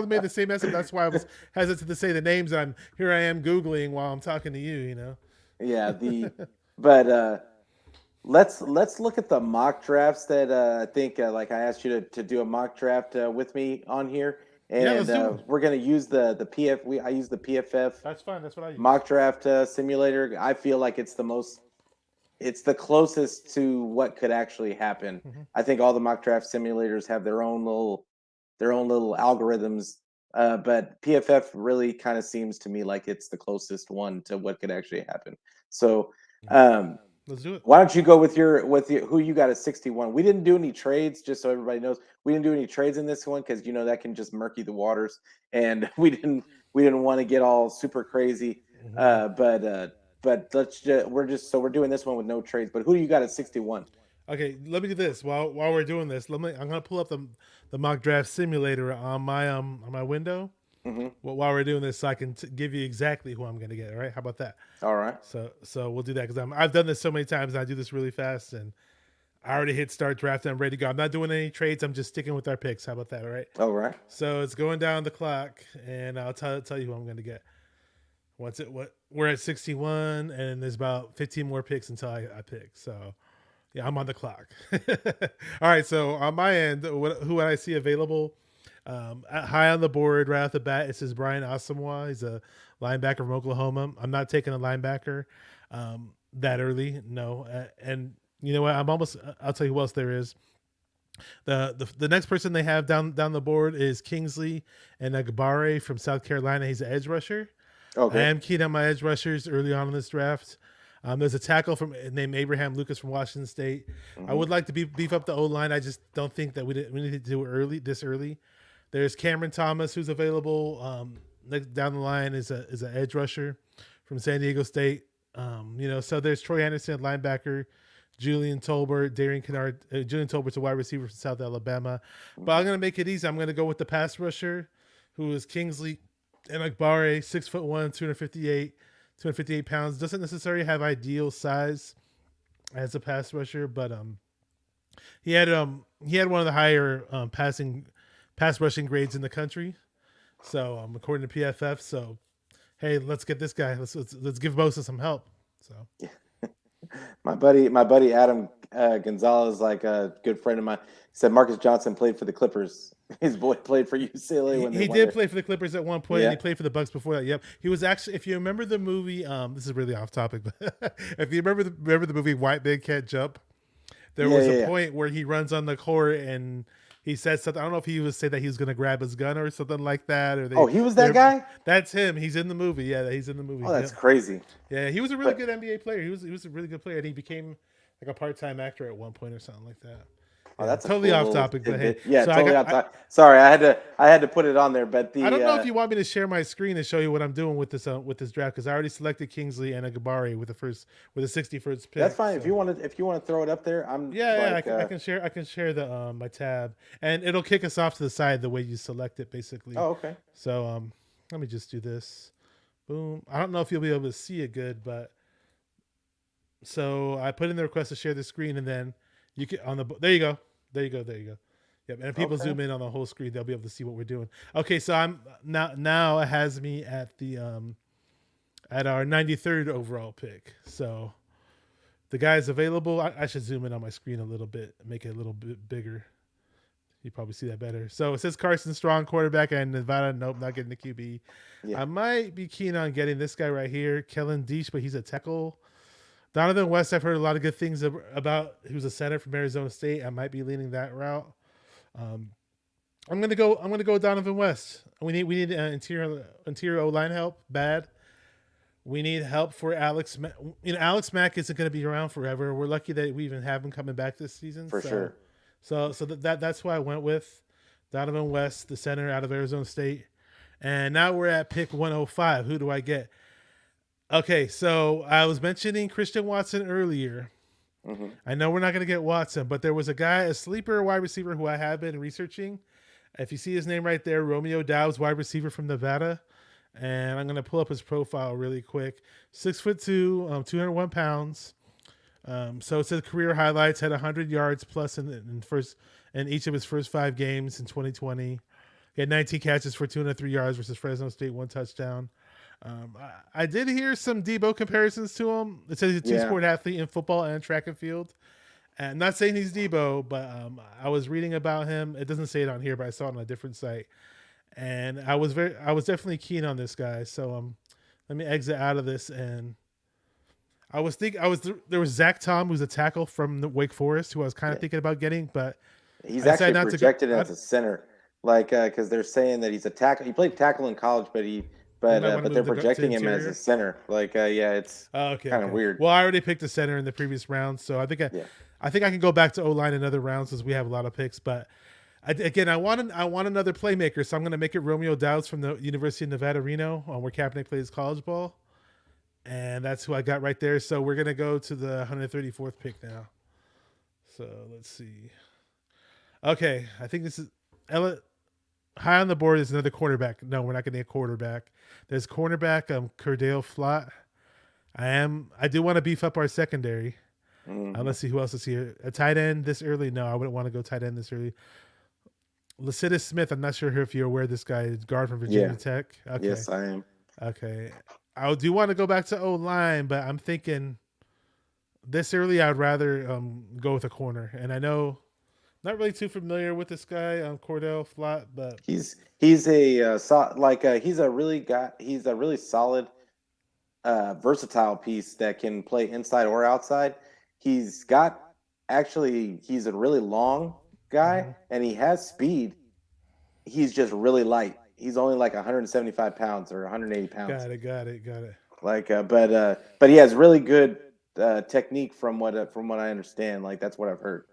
S2: have made the same message. That's why I was hesitant to say the names. Here I am Googling while I'm talking to you, you know?
S1: Yeah, the but let's look at the mock drafts that I think like I asked you to do a mock draft with me on here,
S2: Yeah,
S1: and
S2: let's do it.
S1: we're gonna use the PF. I use the PFF
S2: That's fine. That's what I use.
S1: mock draft simulator. I feel like it's the closest to what could actually happen.
S2: Hmm.
S1: I think all the mock draft simulators have their own little algorithms, but PFF really kind of seems to me like it's the closest one to what could actually happen. So, um,
S2: Let's do it.
S1: why don't you go with who you got at 61? We didn't do any trades, just so everybody knows. We didn't do any trades in this one because that can just murky the waters, and we didn't want to get all super crazy.
S2: Hmm.
S1: But we're doing this one with no trades. But who do you got at 61?
S2: Okay, let me do this while we're doing this. I'm gonna pull up the mock draft simulator on my window.
S1: Hmm.
S2: While we're doing this, so I can give you exactly who I'm gonna get. All right, how about that?
S1: All right.
S2: So we'll do that because I've done this so many times and I do this really fast, and I already hit start draft and I'm ready to go. I'm not doing any trades. I'm just sticking with our picks. How about that? All right.
S1: All right.
S2: So it's going down the clock, and I'll tell you who I'm going to get. What we're at 61, and there's about 15 more picks until I pick. So yeah, I'm on the clock. All right. So on my end, who I see available, high on the board right off the bat, it says Brian Osmoir. He's a linebacker from Oklahoma. I'm not taking a linebacker that early. No, and you know what? I'll tell you who else there is. The next person they have down the board is Kingsley and Agbare from South Carolina. He's an edge rusher. I
S1: Okay.
S2: am keen on my edge rushers early on in this draft. There's a tackle named Abraham Lucas from Washington State. I
S1: Hmm.
S2: would like to beef up the O line. I just don't think that we need to do it this early. There's Cameron Thomas, who's available. Next down the line is an edge rusher from San Diego State. So there's Troy Anderson, linebacker, Julian Tolbert, Darian Kennard. Julian Tolbert's a wide receiver from South Alabama. But I'm gonna make it easy. I'm gonna go with the pass rusher, who is Kingsley and Akbare, 6'1", 258 pounds. Doesn't necessarily have ideal size as a pass rusher, but he had one of the higher pass rushing grades in the country. So according to PFF, so hey, let's get this guy. Let's give Bosa some help. So
S1: My buddy Adam Gonzalez, like a good friend of mine, said Marcus Johnson played for the Clippers. His boy played for UCLA when they
S2: he
S1: won
S2: did
S1: there.
S2: play for the Clippers at one point, and
S1: Yeah.
S2: he played for the Bucks before that. Yep, he was actually. If you remember the movie, this is really off topic, but if you remember the movie White Men Can't Jump, there
S1: Yeah.
S2: was
S1: Yeah.
S2: a
S1: Yeah.
S2: point where he runs on the court and he said something. I don't know if he was say that he was going to grab his gun or something like that, or
S1: Oh, he was that
S2: they're
S1: guy.
S2: that's him. He's in the movie. Yeah, he's in the movie.
S1: Oh, that's
S2: Yep.
S1: crazy.
S2: Yeah, he was a really
S1: But
S2: good NBA player. He was a really good player, and he became like a part-time actor at one point or something like that.
S1: oh,
S2: Yeah,
S1: that's a
S2: totally
S1: cool
S2: off
S1: little
S2: topic, but hey,
S1: tidbit. Yeah,
S2: so I
S1: totally
S2: got
S1: out top. Sorry, I had to put it on there, but
S2: I
S1: the
S2: don't know if you want me to share my screen and show you what I'm doing with this draft because I already selected Kingsley and Agabari with the 61st
S1: that's
S2: pick.
S1: fine
S2: So
S1: if you want to throw it up there. I'm
S2: yeah,
S1: like
S2: I can share the my tab and it'll kick us off to the side the way you select it basically.
S1: oh, okay.
S2: So let me just do this. Boom. I don't know if you'll be able to see it good, but so I put in the request to share the screen and then you can on the there you go. There you go. Yep, and if people
S1: Okay.
S2: zoom in on the whole screen, they'll be able to see what we're doing. Okay, so I'm now it has me at the at our 93rd overall pick. So the guy's available. I should zoom in on my screen a little bit, make it a little bit bigger. You probably see that better. So it says Carson Strong, quarterback, and Nevada. Nope, not getting the QB.
S1: Yeah,
S2: I might be keen on getting this guy right here, Kellen Deesh, but he's a tackle. Donovan West, I've heard a lot of good things about. He was a center from Arizona State. I might be leaning that route. Um, I'm gonna go Donovan West. We need interior O line help bad. We need help for Alex. Alex Mack isn't going to be around forever. We're lucky that we even have him coming back this season.
S1: for
S2: So,
S1: sure.
S2: that's why I went with Donovan West, the center out of Arizona State. And now we're at pick 105. Who do I get? Okay, so I was mentioning Christian Watson earlier.
S1: Hmm.
S2: I know we're not going to get Watson, but there was a guy, a sleeper wide receiver who I have been researching. If you see his name right there, Romeo Doubs, wide receiver from Nevada. And I'm going to pull up his profile really quick. 6'2", 201 pounds. So it says career highlights, had 100 yards plus in each of his first 5 games in 2020. He had 19 catches for 203 yards versus Fresno State, 1 touchdown. I did hear some Debo comparisons to him. It says he's a
S1: Yeah,
S2: two-sport athlete in football and track and field. And I'm not saying he's Debo, but I was reading about him. It doesn't say it on here, but I saw it on a different site. And I was definitely keen on this guy. So let me exit out of this. And there was Zach Tom, who's a tackle from the Wake Forest, who I was kind of
S1: yeah.
S2: thinking about getting, but
S1: He's
S2: I decided
S1: actually
S2: not to go.
S1: projected as a center, like because they're saying that he's a tackle. He played tackle in college, but
S2: You might want to
S1: but they're
S2: move to
S1: projecting him as a
S2: interior.
S1: center. Like yeah, it's
S2: Oh, okay,
S1: kind of
S2: okay.
S1: weird.
S2: Well, I already picked a center in the previous round, so
S1: Yeah,
S2: I think I can go back to O line another round since we have a lot of picks. But again, I want another playmaker, so I'm going to make it Romeo Doubs from the University of Nevada, Reno, where Kaepernick plays college ball, and that's who I got right there. So we're going to go to the 134th pick now. So let's see. Okay, I think this is Ella. High on the board is another quarterback. No, we're not getting a quarterback. There's cornerback Cordell Flott. I do want to beef up our secondary.
S1: hmm.
S2: Let's see who else is here. A tight end this early? No, I wouldn't want to go tight end this early. Lycidas Smith. I'm not sure if you're aware of this guy. Guard from Virginia
S1: Yeah,
S2: Tech. Okay,
S1: yes, I am.
S2: okay. I do want to go back to O line, but I'm thinking this early I'd rather go with a corner. And I know not really too familiar with this guy, Cordell Flott, but
S1: He's a he's a really solid versatile piece that can play inside or outside. He's got he's a really long guy
S2: mhm.
S1: and he has speed. He's just really light. He's only like 175 pounds or 180 pounds.
S2: Got it, got it.
S1: Like, but he has really good technique from what I understand. Like that's what I've heard.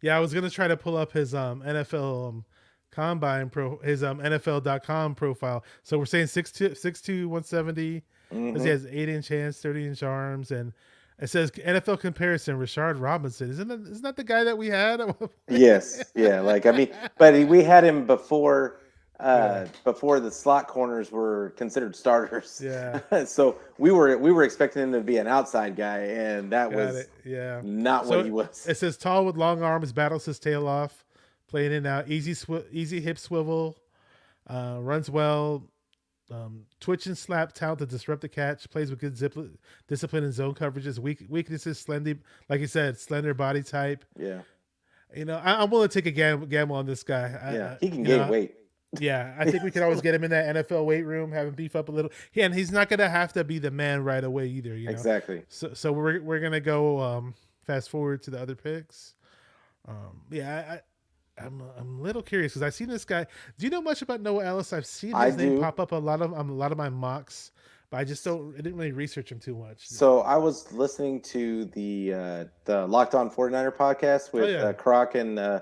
S2: Yeah, I was gonna try to pull up his NFL combine his NFL.com profile. So we're saying 6'2", 170. Because he
S1: Hmm.
S2: has 8-inch hands, 30-inch arms, and it says NFL comparison. Rashard Robinson isn't that the guy that we had at one point?
S1: Yes, yeah. Like I mean, but we had him
S2: Yeah,
S1: before the slot corners were considered starters.
S2: yeah,
S1: So we were expecting him to be an outside guy, and that
S2: got
S1: was
S2: it. Yeah.
S1: not what
S2: So
S1: he was.
S2: it says tall with long arms, battles his tail off, playing in and out, easy hip swivel, runs well, twitch and slap talent to disrupt the catch, plays with good discipline and zone coverages. Weaknesses, slender, like you said, slender body type.
S1: Yeah,
S2: I'm willing to take a gamble on this guy.
S1: yeah. He can gain weight.
S2: Yeah, I think we could always get him in that NFL weight room, have him beef up a little. Yeah, and he's not gonna have to be the man right away either.
S1: Exactly.
S2: So we're gonna go fast forward to the other picks. Yeah, I'm a little curious because I've seen this guy. Do you know much about Noah Ellis? I've seen
S1: I
S2: his name
S1: do.
S2: pop up a lot of my mocks, but I just don't. I didn't really research him too much.
S1: So I was listening to the Locked On 49er podcast
S2: Oh
S1: with
S2: yeah,
S1: Croc and BD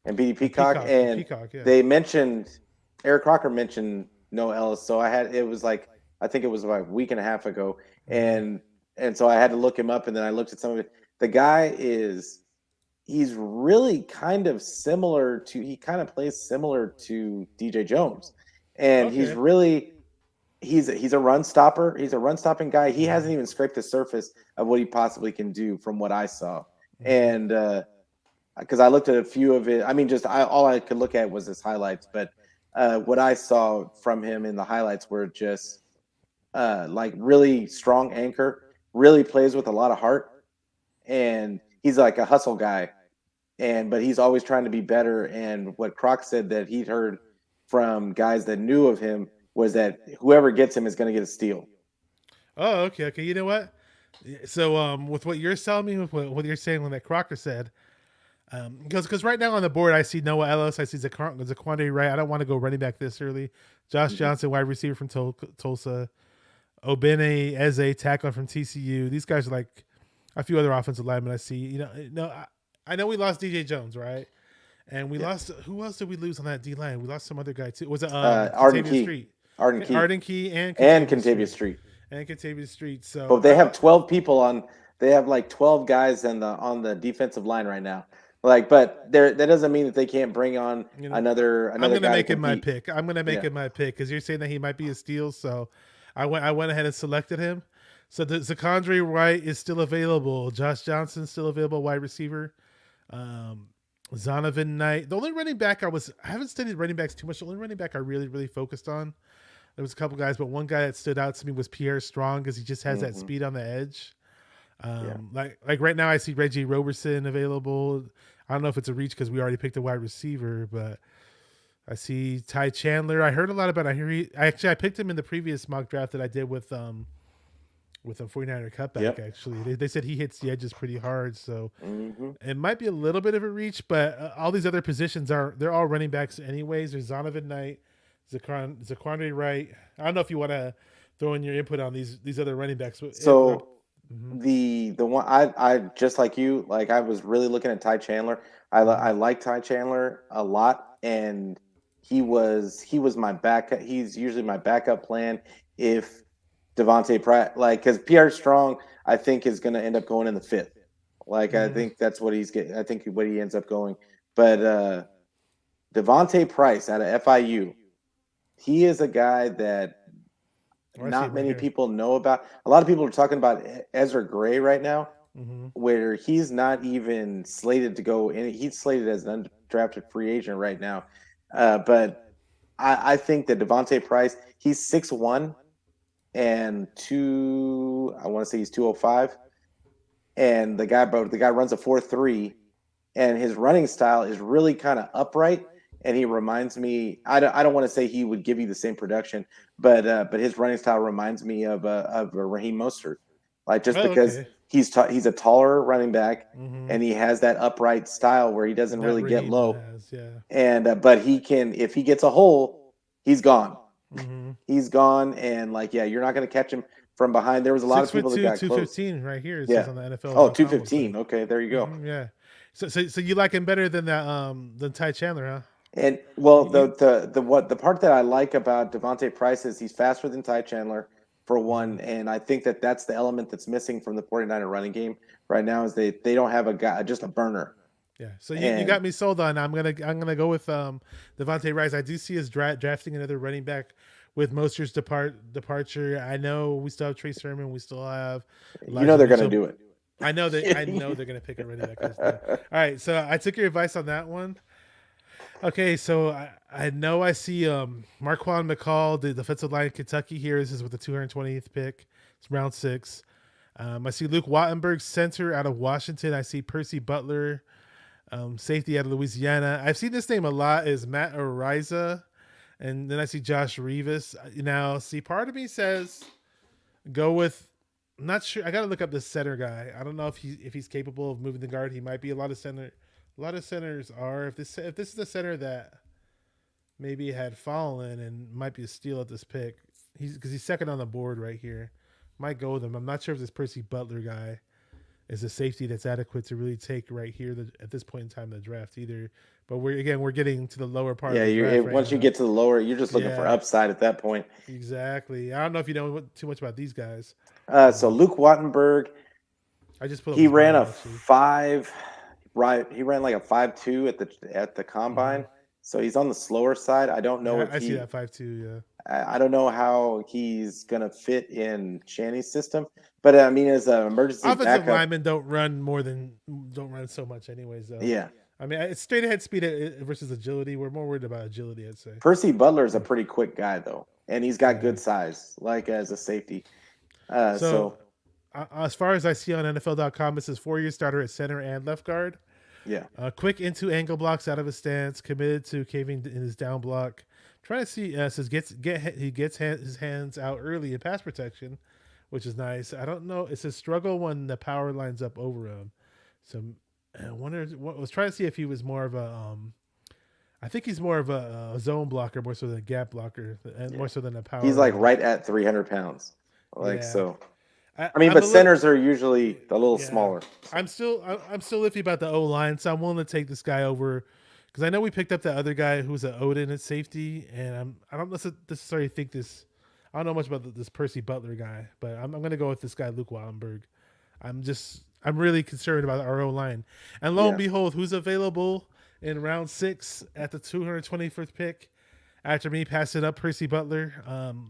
S2: and
S1: Peacock, and
S2: Peacock, yeah.
S1: they mentioned Eric Crocker mentioned Noah Ellis. So it was like I think it was about a week and a half ago,
S2: Hmm.
S1: and so I had to look him up, and then I looked at some of it. The guy he's really kind of similar to he kind of plays similar to DJ Jones, and
S2: Okay.
S1: he's a run stopper. He's a run stopping guy. He hasn't
S2: Hmm.
S1: even scraped the surface of what he possibly can do from what I saw.
S2: Hmm.
S1: And because I looked at a few of it. I mean, just all I could look at was his highlights, but what I saw from him in the highlights were just like really strong anchor, really plays with a lot of heart, and he's like a hustle guy, and but he's always trying to be better. And what Croc said that he'd heard from guys that knew of him was that whoever gets him is going to get a steal.
S2: Oh, okay, okay. You know what? So, with what you're telling me, with what you're saying, when that Crocker said, because right now on the board I see Noah Ellis, I see Zaquandre Wright. I don't want to go running back this early. Josh
S1: Mm-hmm.
S2: Johnson, wide receiver from Tulsa. Obene Eze, tackler from TCU. These guys are like a few other offensive linemen I see. I know we lost DJ Jones, right? And we
S1: Yeah.
S2: lost, who else did we lose on that D line? We lost some other guy too. Was it
S1: Arden
S2: Contavious
S1: Key,
S2: Street?
S1: Arden Key,
S2: Arden Key and
S1: and
S2: Contavious
S1: Contavious
S2: Street.
S1: Street.
S2: And Contavious Street. So
S1: But they have 12 people on. They have like 12 guys on the defensive line right now. Like, but there that doesn't mean that they can't bring on
S2: you know, I'm
S1: another
S2: gonna
S1: guy to
S2: make it my
S1: compete.
S2: pick. I'm gonna make
S1: Yeah.
S2: it my pick because you're saying that he might be a steal. So I went ahead and selected him. So the Zakondre Wright is still available. Josh Johnson still available, wide receiver. Um, Zonovan Knight. The only running back I haven't studied running backs too much. The only running back I really focused on. There was a couple guys, but one guy that stood out to me was Pierre Strong because he just has that
S1: Hmm.
S2: speed on the edge.
S1: Yeah.
S2: Like right now, I see Reggie Roberson available. I don't know if it's a reach because we already picked a wide receiver, but I see Ty Chandler. I heard a lot about. I picked him in the previous mock draft that I did with a 49er cutback.
S1: Yep.
S2: Actually, they said he hits the edges pretty hard, so
S1: Hmm.
S2: it might be a little bit of a reach. But all these other positions they're all running backs anyways. There's Zonovan Knight, Zaquandre Wright. I don't know if you want to throw in your input on these other running backs.
S1: So
S2: Mhm.
S1: the one I just like you, like I was really looking at Ty Chandler. I
S2: Mhm.
S1: like Ty Chandler a lot, and he was my backup. He's usually my backup plan if Devontae Pratt, like, because Pierre Strong, I think is going to end up going in the fifth. Like, I
S2: Mhm.
S1: think that's what he's getting. I think what he ends up going. But Devontae Price out of FIU, he is a guy that
S2: Oh, I see
S1: not
S2: him right
S1: many
S2: here.
S1: people know about. A lot of people are talking about Ezra Gray right now,
S2: Mhm.
S1: where he's not even slated to go in. He's slated as an undrafted free agent right now. But I think that Devontae Price, he's 6'1" and two. I want to say he's 205, and the guy runs a 4.3, and his running style is really kind of upright. And he reminds me. I don't want to say he would give you the same production, but his running style reminds me of a Raheem Mostert, like just
S2: Oh,
S1: because
S2: okay.
S1: he's a taller running back,
S2: Mhm.
S1: and he has that upright style where he doesn't
S2: That
S1: really get
S2: Raheem
S1: low.
S2: has, yeah.
S1: And but he can, if he gets a hole, he's gone.
S2: Mhm.
S1: He's gone, and like, yeah, you're not going to catch him from behind. There was a lot
S2: Six
S1: of
S2: foot
S1: people that
S2: two,
S1: got
S2: two
S1: close.
S2: fifteen, right here. It says
S1: Yeah.
S2: on the
S1: Oh,
S2: NFL.com
S1: 215.
S2: website.
S1: Okay, there you go.
S2: Yeah. So you like him better than that than Ty Chandler, huh?
S1: And well,
S2: You,
S1: the part that I like about Devontae Price is he's faster than Ty Chandler for
S2: mhm.
S1: one, and I think that that's the element that's missing from the 49er running game right now is they don't have a guy, just a burner.
S2: Yeah. So you
S1: And
S2: got me sold on. I'm gonna go with Devontae Rice. I do see us drafting another running back with Moster's departure. I know we still have Trey Sermon. We still have
S1: you know
S2: Elijah
S1: they're going to
S2: Mitchell.
S1: do it.
S2: I know they're gonna pick a running back. I just know. All right, so I took your advice on that one. Okay, so I know I see Marquand McCall, the defensive line of Kentucky here. This is with the 220th pick. It's round 6. I see Luke Wattenberg, center out of Washington. I see Percy Butler, safety out of Louisiana. I've seen this name a lot. Is Matt Ariza, and then I see Josh Revis. Now, see, part of me says go with. I'm not sure. I got to look up this center guy. I don't know if he's capable of moving the guard. He might be. A lot of centers are. If this is the center that maybe had fallen and might be a steal at this pick, he's second on the board right here. Might go with him. I'm not sure if this Percy Butler guy is a safety that's adequate to really take right here at this point in time in the draft either. But we're getting to the lower part of
S1: Yeah,
S2: the draft right
S1: once you
S2: now.
S1: get to the lower, you're just looking for
S2: Yeah,
S1: upside at that point.
S2: exactly. I don't know if you know too much about these guys.
S1: So
S2: Um,
S1: Luke Wattenberg,
S2: I just pulled up
S1: he
S2: his
S1: ran
S2: bio
S1: a
S2: actually.
S1: five, right? He ran like a 5.2 at the
S2: Hmm.
S1: combine, so he's on the slower side. I don't know
S2: Yeah,
S1: if
S2: I see that 5'2". Yeah.
S1: I don't know how he's gonna fit in Channy's system, but I mean, as an emergency
S2: Offensive
S1: backup,
S2: linemen don't run so much anyways though.
S1: yeah.
S2: I mean, it's straight ahead speed versus agility. We're more worried about agility, I'd say.
S1: Percy Butler is a pretty quick guy though, and he's got
S2: Yeah.
S1: good size, like as a safety.
S2: So
S1: So
S2: as far as I see on NFL.com, it says 4-year starter at center and left guard.
S1: yeah,
S2: Quick into angle blocks out of his stance, committed to caving in his down block. Trying to see says he gets his hands out early in pass protection, which is nice. I don't know. It says struggle when the power lines up over him. So I wonder. What was trying to see if he was more of a. I think he's more of a zone blocker, more so than a gap blocker, and
S1: yeah.
S2: more so than a
S1: He's
S2: power.
S1: like right at 300 pounds. Like
S2: Yeah,
S1: so. I mean,
S2: I'm
S1: but
S2: a little.
S1: centers are usually a little
S2: Yeah,
S1: smaller.
S2: I'm still iffy about the O line, so I'm willing to take this guy over because I know we picked up that other guy who's an Odin at safety, and I don't necessarily think this. I don't know much about this Percy Butler guy, but I'm going to go with this guy Luke Wattenberg. I'm really concerned about our O line, and lo and
S1: Yeah.
S2: behold, who's available in round 6 at the 225th pick? After me passing up Percy Butler,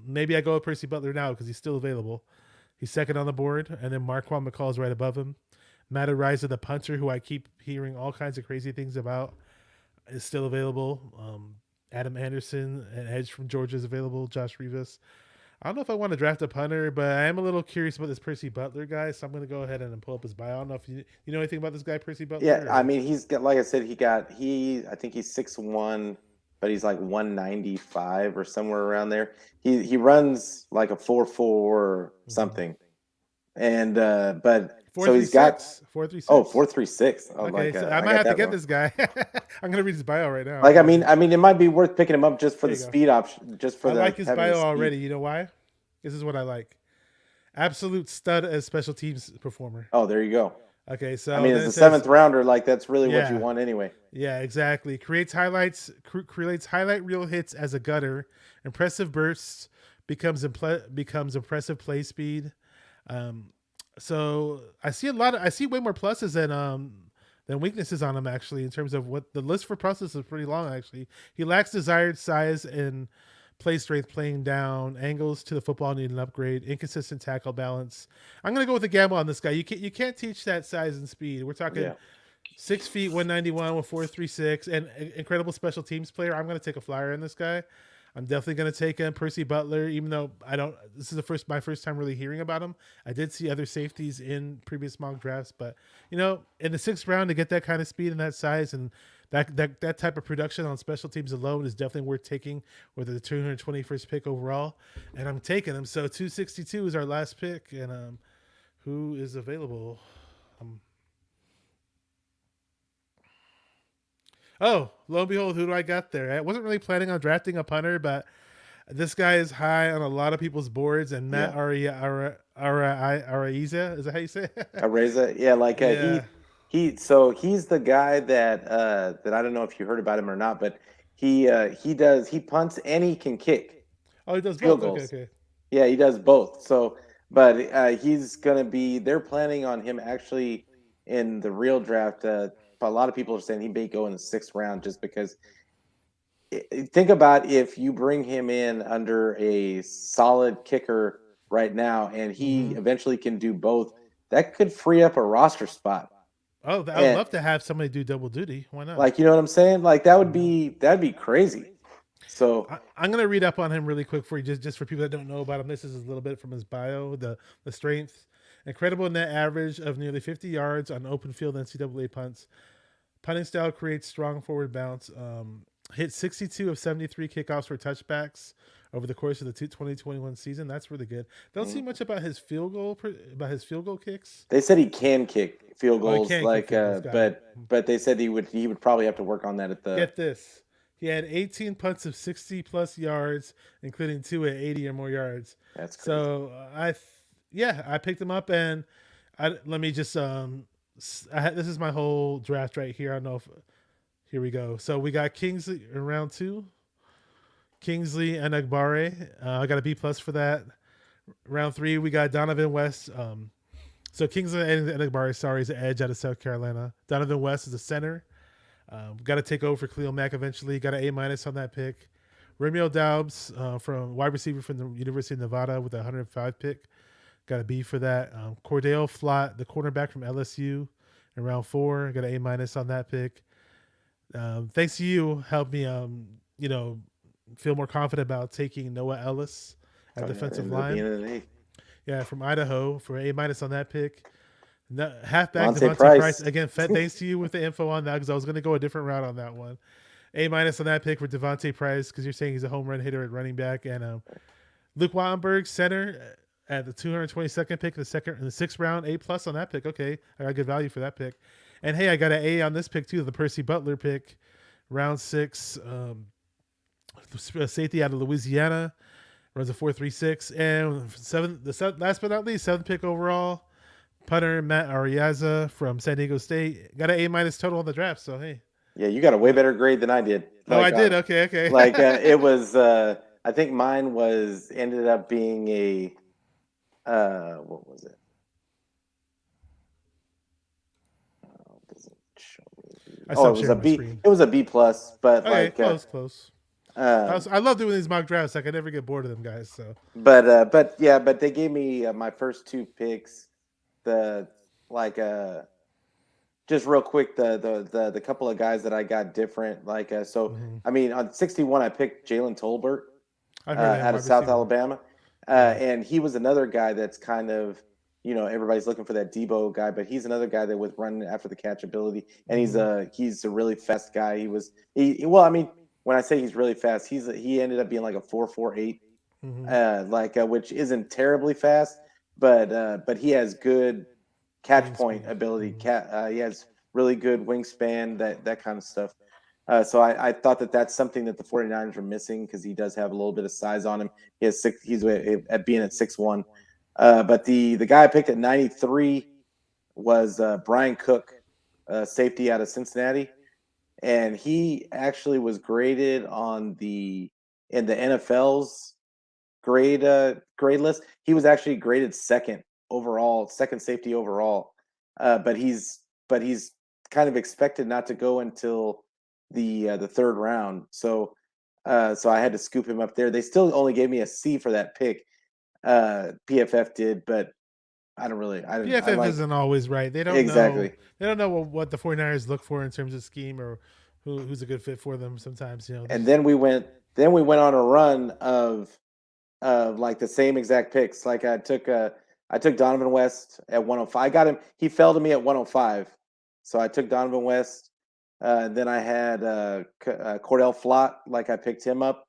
S2: maybe I go with Percy Butler now because he's still available. He's second on the board, and then Marquand McCall is right above him. Matt Ariza, the punter, who I keep hearing all kinds of crazy things about, is still available. Adam Anderson, an edge from Georgia, is available. Josh Rivas. I don't know if I want to draft a punter, but I am a little curious about this Percy Butler guy, so I'm going to go ahead and pull up his bio. I don't know if you know anything about this guy, Percy Butler.
S1: Yeah, I
S2: Or...
S1: mean, he's got, like I said, I think he's 6'1", but he's like 195 or somewhere around there. He runs like a 4.4 or something, and but
S2: Four
S1: so
S2: three
S1: he's got
S2: six, 436.
S1: 4.36. Oh,
S2: Okay,
S1: like
S2: so I
S1: I
S2: might
S1: got
S2: have to
S1: that
S2: get
S1: wrong.
S2: this guy. I'm gonna read his bio right now.
S1: Like
S2: Actually,
S1: I mean, it might be worth picking him up just for
S2: there
S1: the
S2: you go.
S1: speed option, just for
S2: I
S1: the
S2: like his
S1: having the
S2: bio
S1: speed.
S2: already. You know why? This is what I like. Absolute stud as special teams performer.
S1: Oh, there you go.
S2: Okay,
S1: I
S2: so
S1: mean,
S2: then
S1: as
S2: it
S1: a
S2: says,
S1: seventh rounder, like that's really what you
S2: yeah,
S1: want anyway.
S2: yeah, exactly. Creates highlight reel hits as a gutter. Impressive bursts. Becomes impressive play speed. Um, so I see way more pluses than weaknesses on him actually in terms of what the list for pluses is pretty long actually. He lacks desired size and play strength playing down, angles to the football need an upgrade, inconsistent tackle balance. I'm gonna go with a gamble on this guy. You can't teach that size and speed. We're talking
S1: Yeah.
S2: 6 feet, 191 with 436, and incredible special teams player. I'm gonna take a flyer on this guy. I'm definitely going to take him, Percy Butler. Even though I don't, this is my first time really hearing about him. I did see other safeties in previous mock drafts, but in the 6th round to get that kind of speed and that size and that type of production on special teams alone is definitely worth taking. With the 221st pick overall, and I'm taking him. So 262 is our last pick, and who is available? Um, oh, lo and behold, who do I got there? I wasn't really planning on drafting a punter, but this guy is high on a lot of people's boards, and Matt
S1: Yeah.
S2: Araiza, is that how you say it?
S1: Areza, yeah, like
S2: Yeah.
S1: so he's the guy that I don't know if you heard about him or not, but he punts and he can kick
S2: Oh, he does
S1: field
S2: both. Okay,
S1: goals.
S2: okay.
S1: Yeah, he does both. So, but he's gonna be. They're planning on him actually in the real draft. A lot of people are saying he may go in the 6th round just because. Think about if you bring him in under a solid kicker right now, and he
S2: Mm-hmm.
S1: eventually can do both. That could free up a roster spot.
S2: Oh, I would
S1: And
S2: love to have somebody do double duty. Why not?
S1: like, you know what I'm saying? Like that would
S2: Mm-hmm.
S1: that'd be crazy. So
S2: I'm gonna read up on him really quick for you, just for people that don't know about him. This is a little bit from his bio. The strength, incredible net average of nearly 50 yards on open field NCAA punts. Punting style creates strong forward bounce. Hit 62 of 73 kickoffs for touchbacks over the course of the 2021 season. That's really good. Don't see
S1: mm,
S2: much about his field goal kicks.
S1: they said he can kick field
S2: Oh, he
S1: goals,
S2: can kick
S1: like,
S2: field goals. Got it.
S1: but they said he would probably have to work on that at the.
S2: Get this. He had 18 punts of 60 plus yards, including 2 at 80 or more yards.
S1: That's crazy.
S2: So I picked him up, and let me just this is my whole draft right here. I don't know if here we go. So we got Kingsley in round 2. Kingsley and Agbare. I got a B plus for that. Round 3, we got Donovan West. So Kingsley and Agbare, sorry, is an edge out of South Carolina. Donovan West is a center. Got to take over for Khalil Mack eventually. Got an A minus on that pick. Romeo Doubs from wide receiver from the University of Nevada with a 105 pick. Got a B for that. Cordell Flott, the cornerback from LSU in round 4. Got an A minus on that pick. Thanks to you, helped me, you know, feel more confident about taking Noah Ellis at
S1: Oh yeah, it
S2: defensive
S1: ended up being
S2: line.
S1: an A.
S2: Yeah, from Idaho for A minus on that pick. Halfback
S1: Devontae
S2: Devontae Price
S1: Price.
S2: again. Thanks to you with the info on that because I was going to go a different route on that one. A minus on that pick for Devontae Price because you're saying he's a home run hitter at running back, and Luke Wattenberg center at the 222nd pick, in the sixth round. A plus on that pick. Okay, I got good value for that pick. And hey, I got an A on this pick too, the Percy Butler pick, round 6, safety out of Louisiana, runs a 4.36, and last but not least, 7th pick overall, punter Matt Ariaza from San Diego State. Got an A minus total on the draft. So hey,
S1: Yeah, you got a way
S2: uh,
S1: better grade than I did.
S2: oh, I did. Okay,
S1: It
S2: okay.
S1: was. I think mine was ended up being a. What was it? Doesn't show me.
S2: I
S1: Oh, it
S2: stopped
S1: was a
S2: sharing my
S1: B.
S2: screen.
S1: It was a B plus, but
S2: Okay, close.
S1: um,
S2: I love doing these mock drafts. Like I never get bored of them, guys. So
S1: but yeah, but they gave me my first 2 picks. The like just real quick, the couple of guys that I got different. So
S2: hmm
S1: I mean, on 61, I picked Jalen Tolbert
S2: I've heard of him,
S1: out of
S2: wide
S1: South
S2: receiver.
S1: Alabama,
S2: Yeah.
S1: and he was another guy that's kind of, everybody's looking for that Debo guy, but he's another guy that with running after the catch ability, and
S2: hmm
S1: he's a really fast guy. Well, I mean, when I say he's really fast, he ended up being like a 4.48,
S2: hmm
S1: which isn't terribly fast, but he has good catch
S2: Game
S1: point
S2: speed.
S1: ability.
S2: hmm
S1: He has really good wingspan, that kind of stuff. So I thought that that's something that the 49ers are missing because he does have a little bit of size on him. He's at being at 6'1". But the guy I picked at 93 was Brian Cook, safety out of Cincinnati, and he actually was graded in the NFL's grade list. He was actually graded second overall, second safety overall. But he's kind of expected not to go until the third round. So I had to scoop him up there. They still only gave me a C for that pick. PFF did, but I don't really. I
S2: PFF
S1: like
S2: isn't always right. They don't know.
S1: exactly.
S2: They don't know what the 49ers look for in terms of scheme or who's a good fit for them. Sometimes
S1: And
S2: there's.
S1: then we went on a run of like the same exact picks. Like I took Donovan West at 105. I got him. He fell to me at 105, so I took Donovan West. Then I had Cordell Flott. Like I picked him up.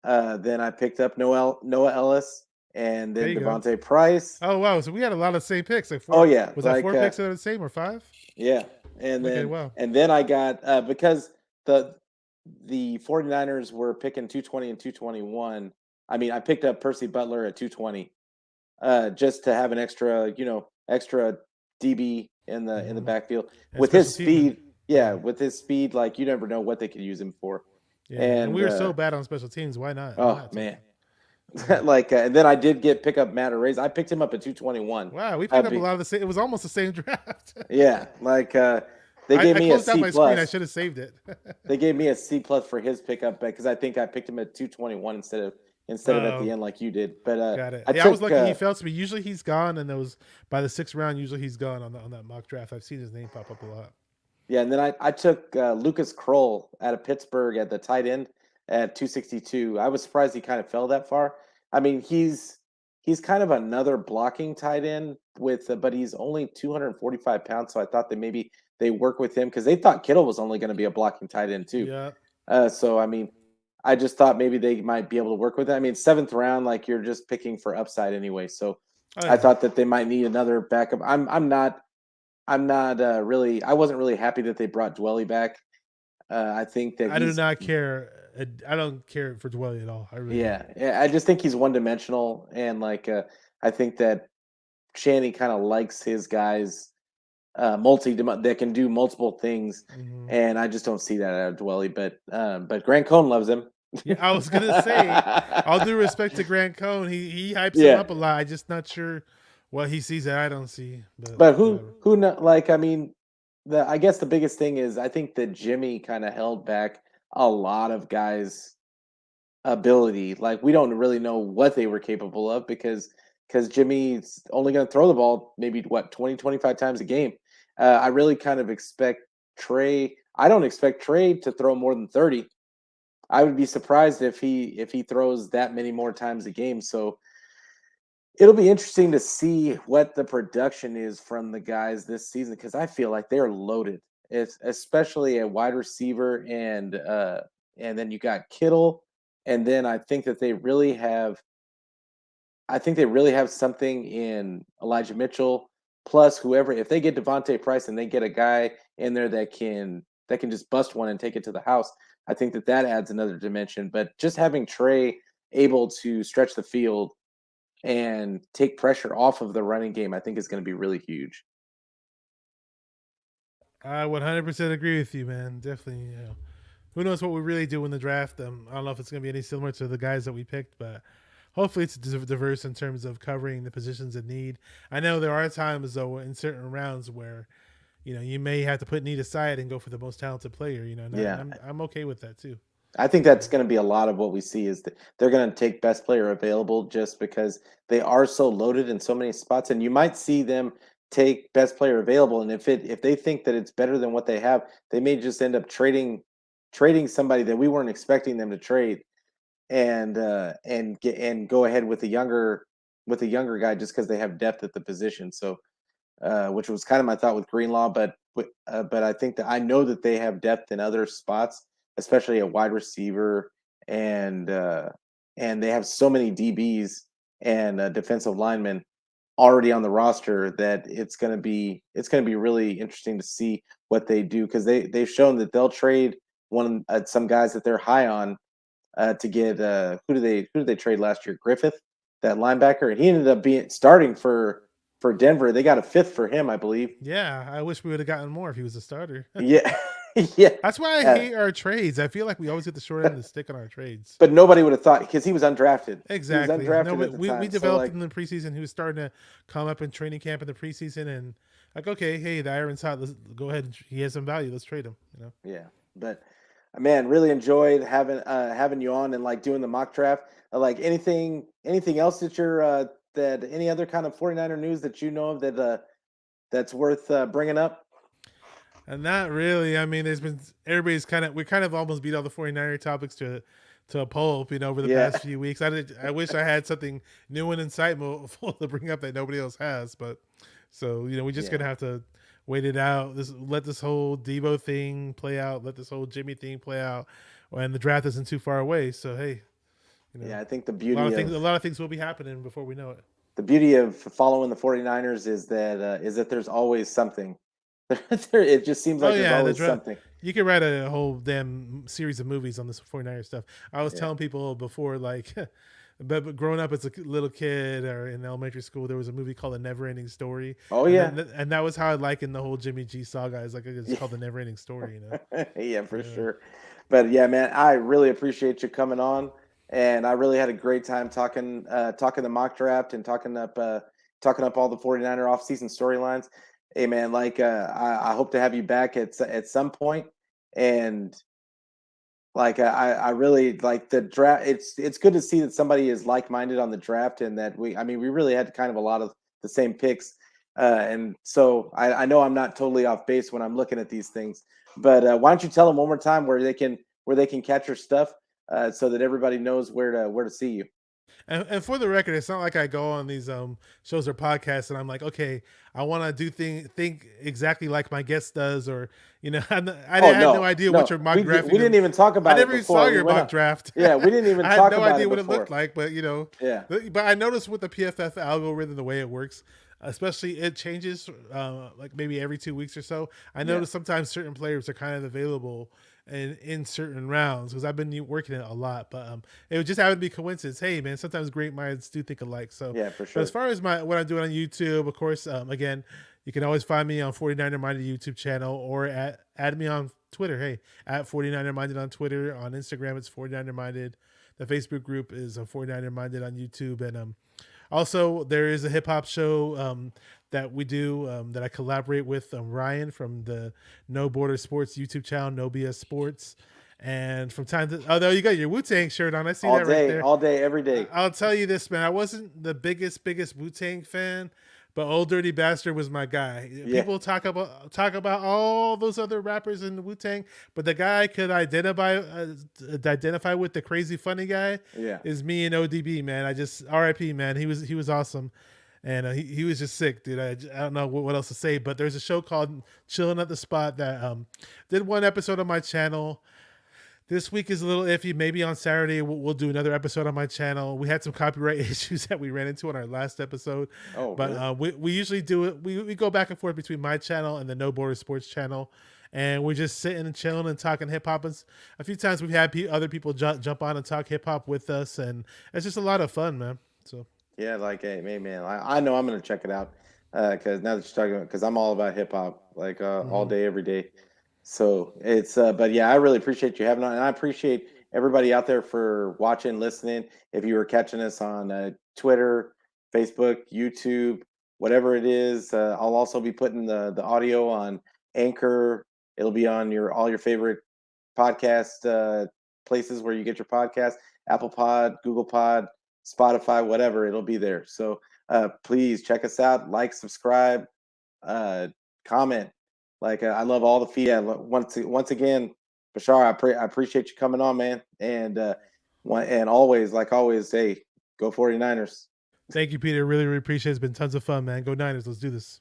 S1: Then I picked up Noah Ellis, and
S2: There
S1: then
S2: you go.
S1: Devontae Price.
S2: Oh wow! So we had a lot of same picks. Like
S1: Oh
S2: four.
S1: yeah,
S2: Was that 4 picks that are the same or 5?
S1: yeah,
S2: Okay. Wow.
S1: and then I got because the 49ers were picking 220 and 221. I mean, I picked up Percy Butler at 220 just to have an extra DB in the
S2: hmm
S1: backfield
S2: And
S1: with
S2: special
S1: his
S2: teaming.
S1: speed. Yeah,
S2: Yeah.
S1: with his speed, like you never know what they could use him for.
S2: Yeah. And
S1: And
S2: we were so bad on special teams. Why not? Why
S1: oh
S2: not take
S1: man,
S2: him? Yeah.
S1: and then I did pick up Matt Arrays. I picked him up at 221.
S2: Wow. We picked up a
S1: Be,
S2: lot of the same. It was almost the same draft.
S1: yeah, they gave
S2: I
S1: me a
S2: closed out
S1: C
S2: my screen. I
S1: plus.
S2: should have saved it.
S1: They gave me a C plus for his pickup because I think I picked him at 221 instead of at the
S2: Oh,
S1: end like you did. But
S2: got it.
S1: I
S2: Yeah, I was
S1: took
S2: lucky he fell to me. Usually he's gone, and those by the 6th round. Usually he's gone on that mock draft. I've seen his name pop up a lot.
S1: yeah, and then I took Lucas Kroll out of Pittsburgh at the tight end at 262. I was surprised he kind of fell that far. I mean, he's kind of another blocking tight end but he's only 245 pounds. So I thought that maybe they work with him because they thought Kittle was only going to be a blocking tight end too.
S2: Yeah.
S1: So I mean, I just thought maybe they might be able to work with it. I mean, seventh round, like you're just picking for upside anyway. So
S2: Oh
S1: I
S2: yeah.
S1: thought that they might need another backup. I'm not really. I wasn't really happy that they brought Dwelly back. I think that
S2: I do
S1: he's
S2: not care. I don't care for Dwelly at all. I really don't.
S1: yeah. I just think he's one dimensional, and I think that Shanny kind of likes his guys that can do multiple things,
S2: hmm
S1: and I just don't see that out of Dwelly. But Grant Cohn loves him.
S2: Yeah, I was gonna say, all due respect to Grant Cohn, he hypes him
S1: Yeah,
S2: up a lot. I just not sure what he sees that I don't see, but
S1: but
S2: whatever.
S1: who know? Like I mean, the I guess the biggest thing is I think that Jimmy kind of held back a lot of guys' ability. Like we don't really know what they were capable of because Jimmy's only going to throw the ball maybe what 20 25 times a game. I really kind of expect Trey. I don't expect Trey to throw more than 30. I would be surprised if he throws that many more times a game. So it'll be interesting to see what the production is from the guys this season because I feel like they're loaded. It's especially a wide receiver and then you got Kittle, and then I think they really have something in Elijah Mitchell, plus whoever. If they get Devontae Price and they get a guy in there that can just bust one and take it to the house, I think that adds another dimension. But just having Trey able to stretch the field and take pressure off of the running game, I think is going to be really huge.
S2: I 100% agree with you, man. Definitely. Who knows what we really do in the draft? I don't know if it's going to be any similar to the guys that we picked, but hopefully it's diverse in terms of covering the positions of need. I know there are times though in certain rounds where you may have to put need aside and go for the most talented player. And
S1: Yeah,
S2: I'm okay with that too.
S1: I think that's going to be a lot of what we see is that they're going to take best player available just because they are so loaded in so many spots, and you might see them take best player available, and if they think that it's better than what they have, they may just end up trading somebody that we weren't expecting them to trade, and go ahead with the younger guy just because they have depth at the position. So which was kind of my thought with Greenlaw. But I think that I know that they have depth in other spots, especially a wide receiver, and uh, and they have so many DBs and defensive linemen already on the roster that it's gonna be really interesting to see what they do because they've shown that they'll trade some guys that they're high on to get who did they trade last year? Griffith, that linebacker, and he ended up being starting for Denver. They got a fifth for him, I believe.
S2: Yeah, I wish we would have gotten more if he was a starter.
S1: Yeah, yeah.
S2: That's why I
S1: Uh,
S2: hate our trades. I feel like we always get the short end of the stick on our trades.
S1: but nobody would have thought because he was undrafted. He was
S2: Exactly. No,
S1: undrafted
S2: we,
S1: at the
S2: we
S1: time. So
S2: developed
S1: like,
S2: him in the preseason. He was starting to come up in training camp in the preseason, and like, okay, hey, the iron's hot. Let's go ahead. He has some value. Let's trade him.
S1: yeah. But man, really enjoyed having you on and like doing the mock draft. Like anything else that that any other kind of 49er news that you know of that's worth bringing up?
S2: And not really. I mean, there's been we kind of almost beat all the 49er topics to a pulp, over the
S1: Yeah,
S2: past few weeks. I wish I had something new and insightful to bring up that nobody else has, but so we're just
S1: yeah.
S2: gonna have to wait it out. Let this whole Debo thing play out. Let this whole Jimmy thing play out, and the draft isn't too far away. So hey,
S1: Yeah, I think
S2: a lot of things will be happening before we know it.
S1: the beauty of following the 49ers is that there's always something. It just seems
S2: Oh
S1: like there's
S2: yeah, the
S1: always
S2: draft.
S1: something.
S2: You could write a whole damn series of movies on this 49er stuff. I was
S1: Yeah.
S2: telling people before, like, but growing up as a little kid or in elementary school, there was a movie called A Never Ending Story,
S1: Oh
S2: and
S1: yeah.
S2: then and that was how I likened the whole Jimmy G saga. It's like it's called The Never Ending Story.
S1: Yeah, for
S2: Yeah.
S1: sure. But yeah, man, I really appreciate you coming on, and I really had a great time talking the mock draft and talking up all the 49er offseason storylines. Hey man, like I hope to have you back at some point, and like I really like the draft. It's good to see that somebody is like minded on the draft, and that I mean we really had kind of a lot of the same picks, and so I know I'm not totally off base when I'm looking at these things. But why don't you tell them one more time where they can catch your stuff, so that everybody knows where to see you.
S2: And for the record, it's not like I go on these shows or podcasts and I'm like, okay, I want to think exactly like my guest does, or I
S1: Oh
S2: had no
S1: no,
S2: idea what
S1: no,
S2: your mock
S1: we
S2: drafting.
S1: didn't even talk
S2: I
S1: about it
S2: never even saw
S1: before we
S2: your
S1: went
S2: mock
S1: up.
S2: draft.
S1: Yeah, we didn't even
S2: I had
S1: talk
S2: no
S1: about
S2: idea
S1: it
S2: what it looked
S1: before.
S2: like, but
S1: Yeah,
S2: but I noticed with the PFF algorithm the way it works, especially it changes like maybe every 2 weeks or so. I
S1: yeah,
S2: notice sometimes certain players are kind of available in certain rounds because I've been working it a lot, but it would just happen to be coincidence. Hey man, sometimes great minds do think alike. So,
S1: yeah, for
S2: but as
S1: sure.
S2: far as what I'm doing on YouTube, of course, again, you can always find me on 49er Minded YouTube channel or add me on Twitter. Hey, at 49er Minded on Twitter. On Instagram, it's 49er Minded. The Facebook group is 49er Minded on YouTube, and also, there is a hip hop show that we do that I collaborate with Ryan from the No Border Sports YouTube channel, No BS Sports. And from time to, although you got your Wu Tang shirt on, I see that right there.
S1: All day, every day.
S2: I'll tell you this, man. I wasn't the biggest Wu Tang fan, but Old Dirty Bastard was my guy.
S1: Yeah,
S2: People talk about all those other rappers in the Wu Tang, but the guy I could identify with, the crazy funny guy,
S1: yeah.
S2: is me and ODB, man. I just R.I.P. man. He was awesome, and he was just sick, dude. I don't know what else to say, but there's a show called Chilling at the Spot that did one episode on my channel. This week is a little iffy. Maybe on Saturday we'll do another episode on my channel. We had some copyright issues that we ran into on our last episode,
S1: Oh,
S2: but
S1: really?
S2: we usually do it. We go back and forth between my channel and the No Border Sports channel, and we're just sitting and chilling and talking hip hop. A few times we've had other people jump on and talk hip hop with us, and it's just a lot of fun, man. So
S1: Yeah, like, hey, man, I know I'm gonna check it out because now that you're talking about, because I'm all about hip hop, like all
S2: mhm.
S1: day, every day. So it's, but yeah, I really appreciate you having on, and I appreciate everybody out there for watching, listening. If you were catching us on Twitter, Facebook, YouTube, whatever it is, I'll also be putting the audio on Anchor. It'll be on your all your favorite podcast places where you get your podcast, Apple Pod, Google Pod, Spotify, whatever, it'll be there. So please check us out, like, subscribe, uh, comment. Like I love all the feedback. Once again, Bashar, I appreciate you coming on, man. And always, like always, hey, go 49ers.
S2: Thank you, Peter. Really, really appreciate it. It's been tons of fun, man. Go Niners. Let's do this.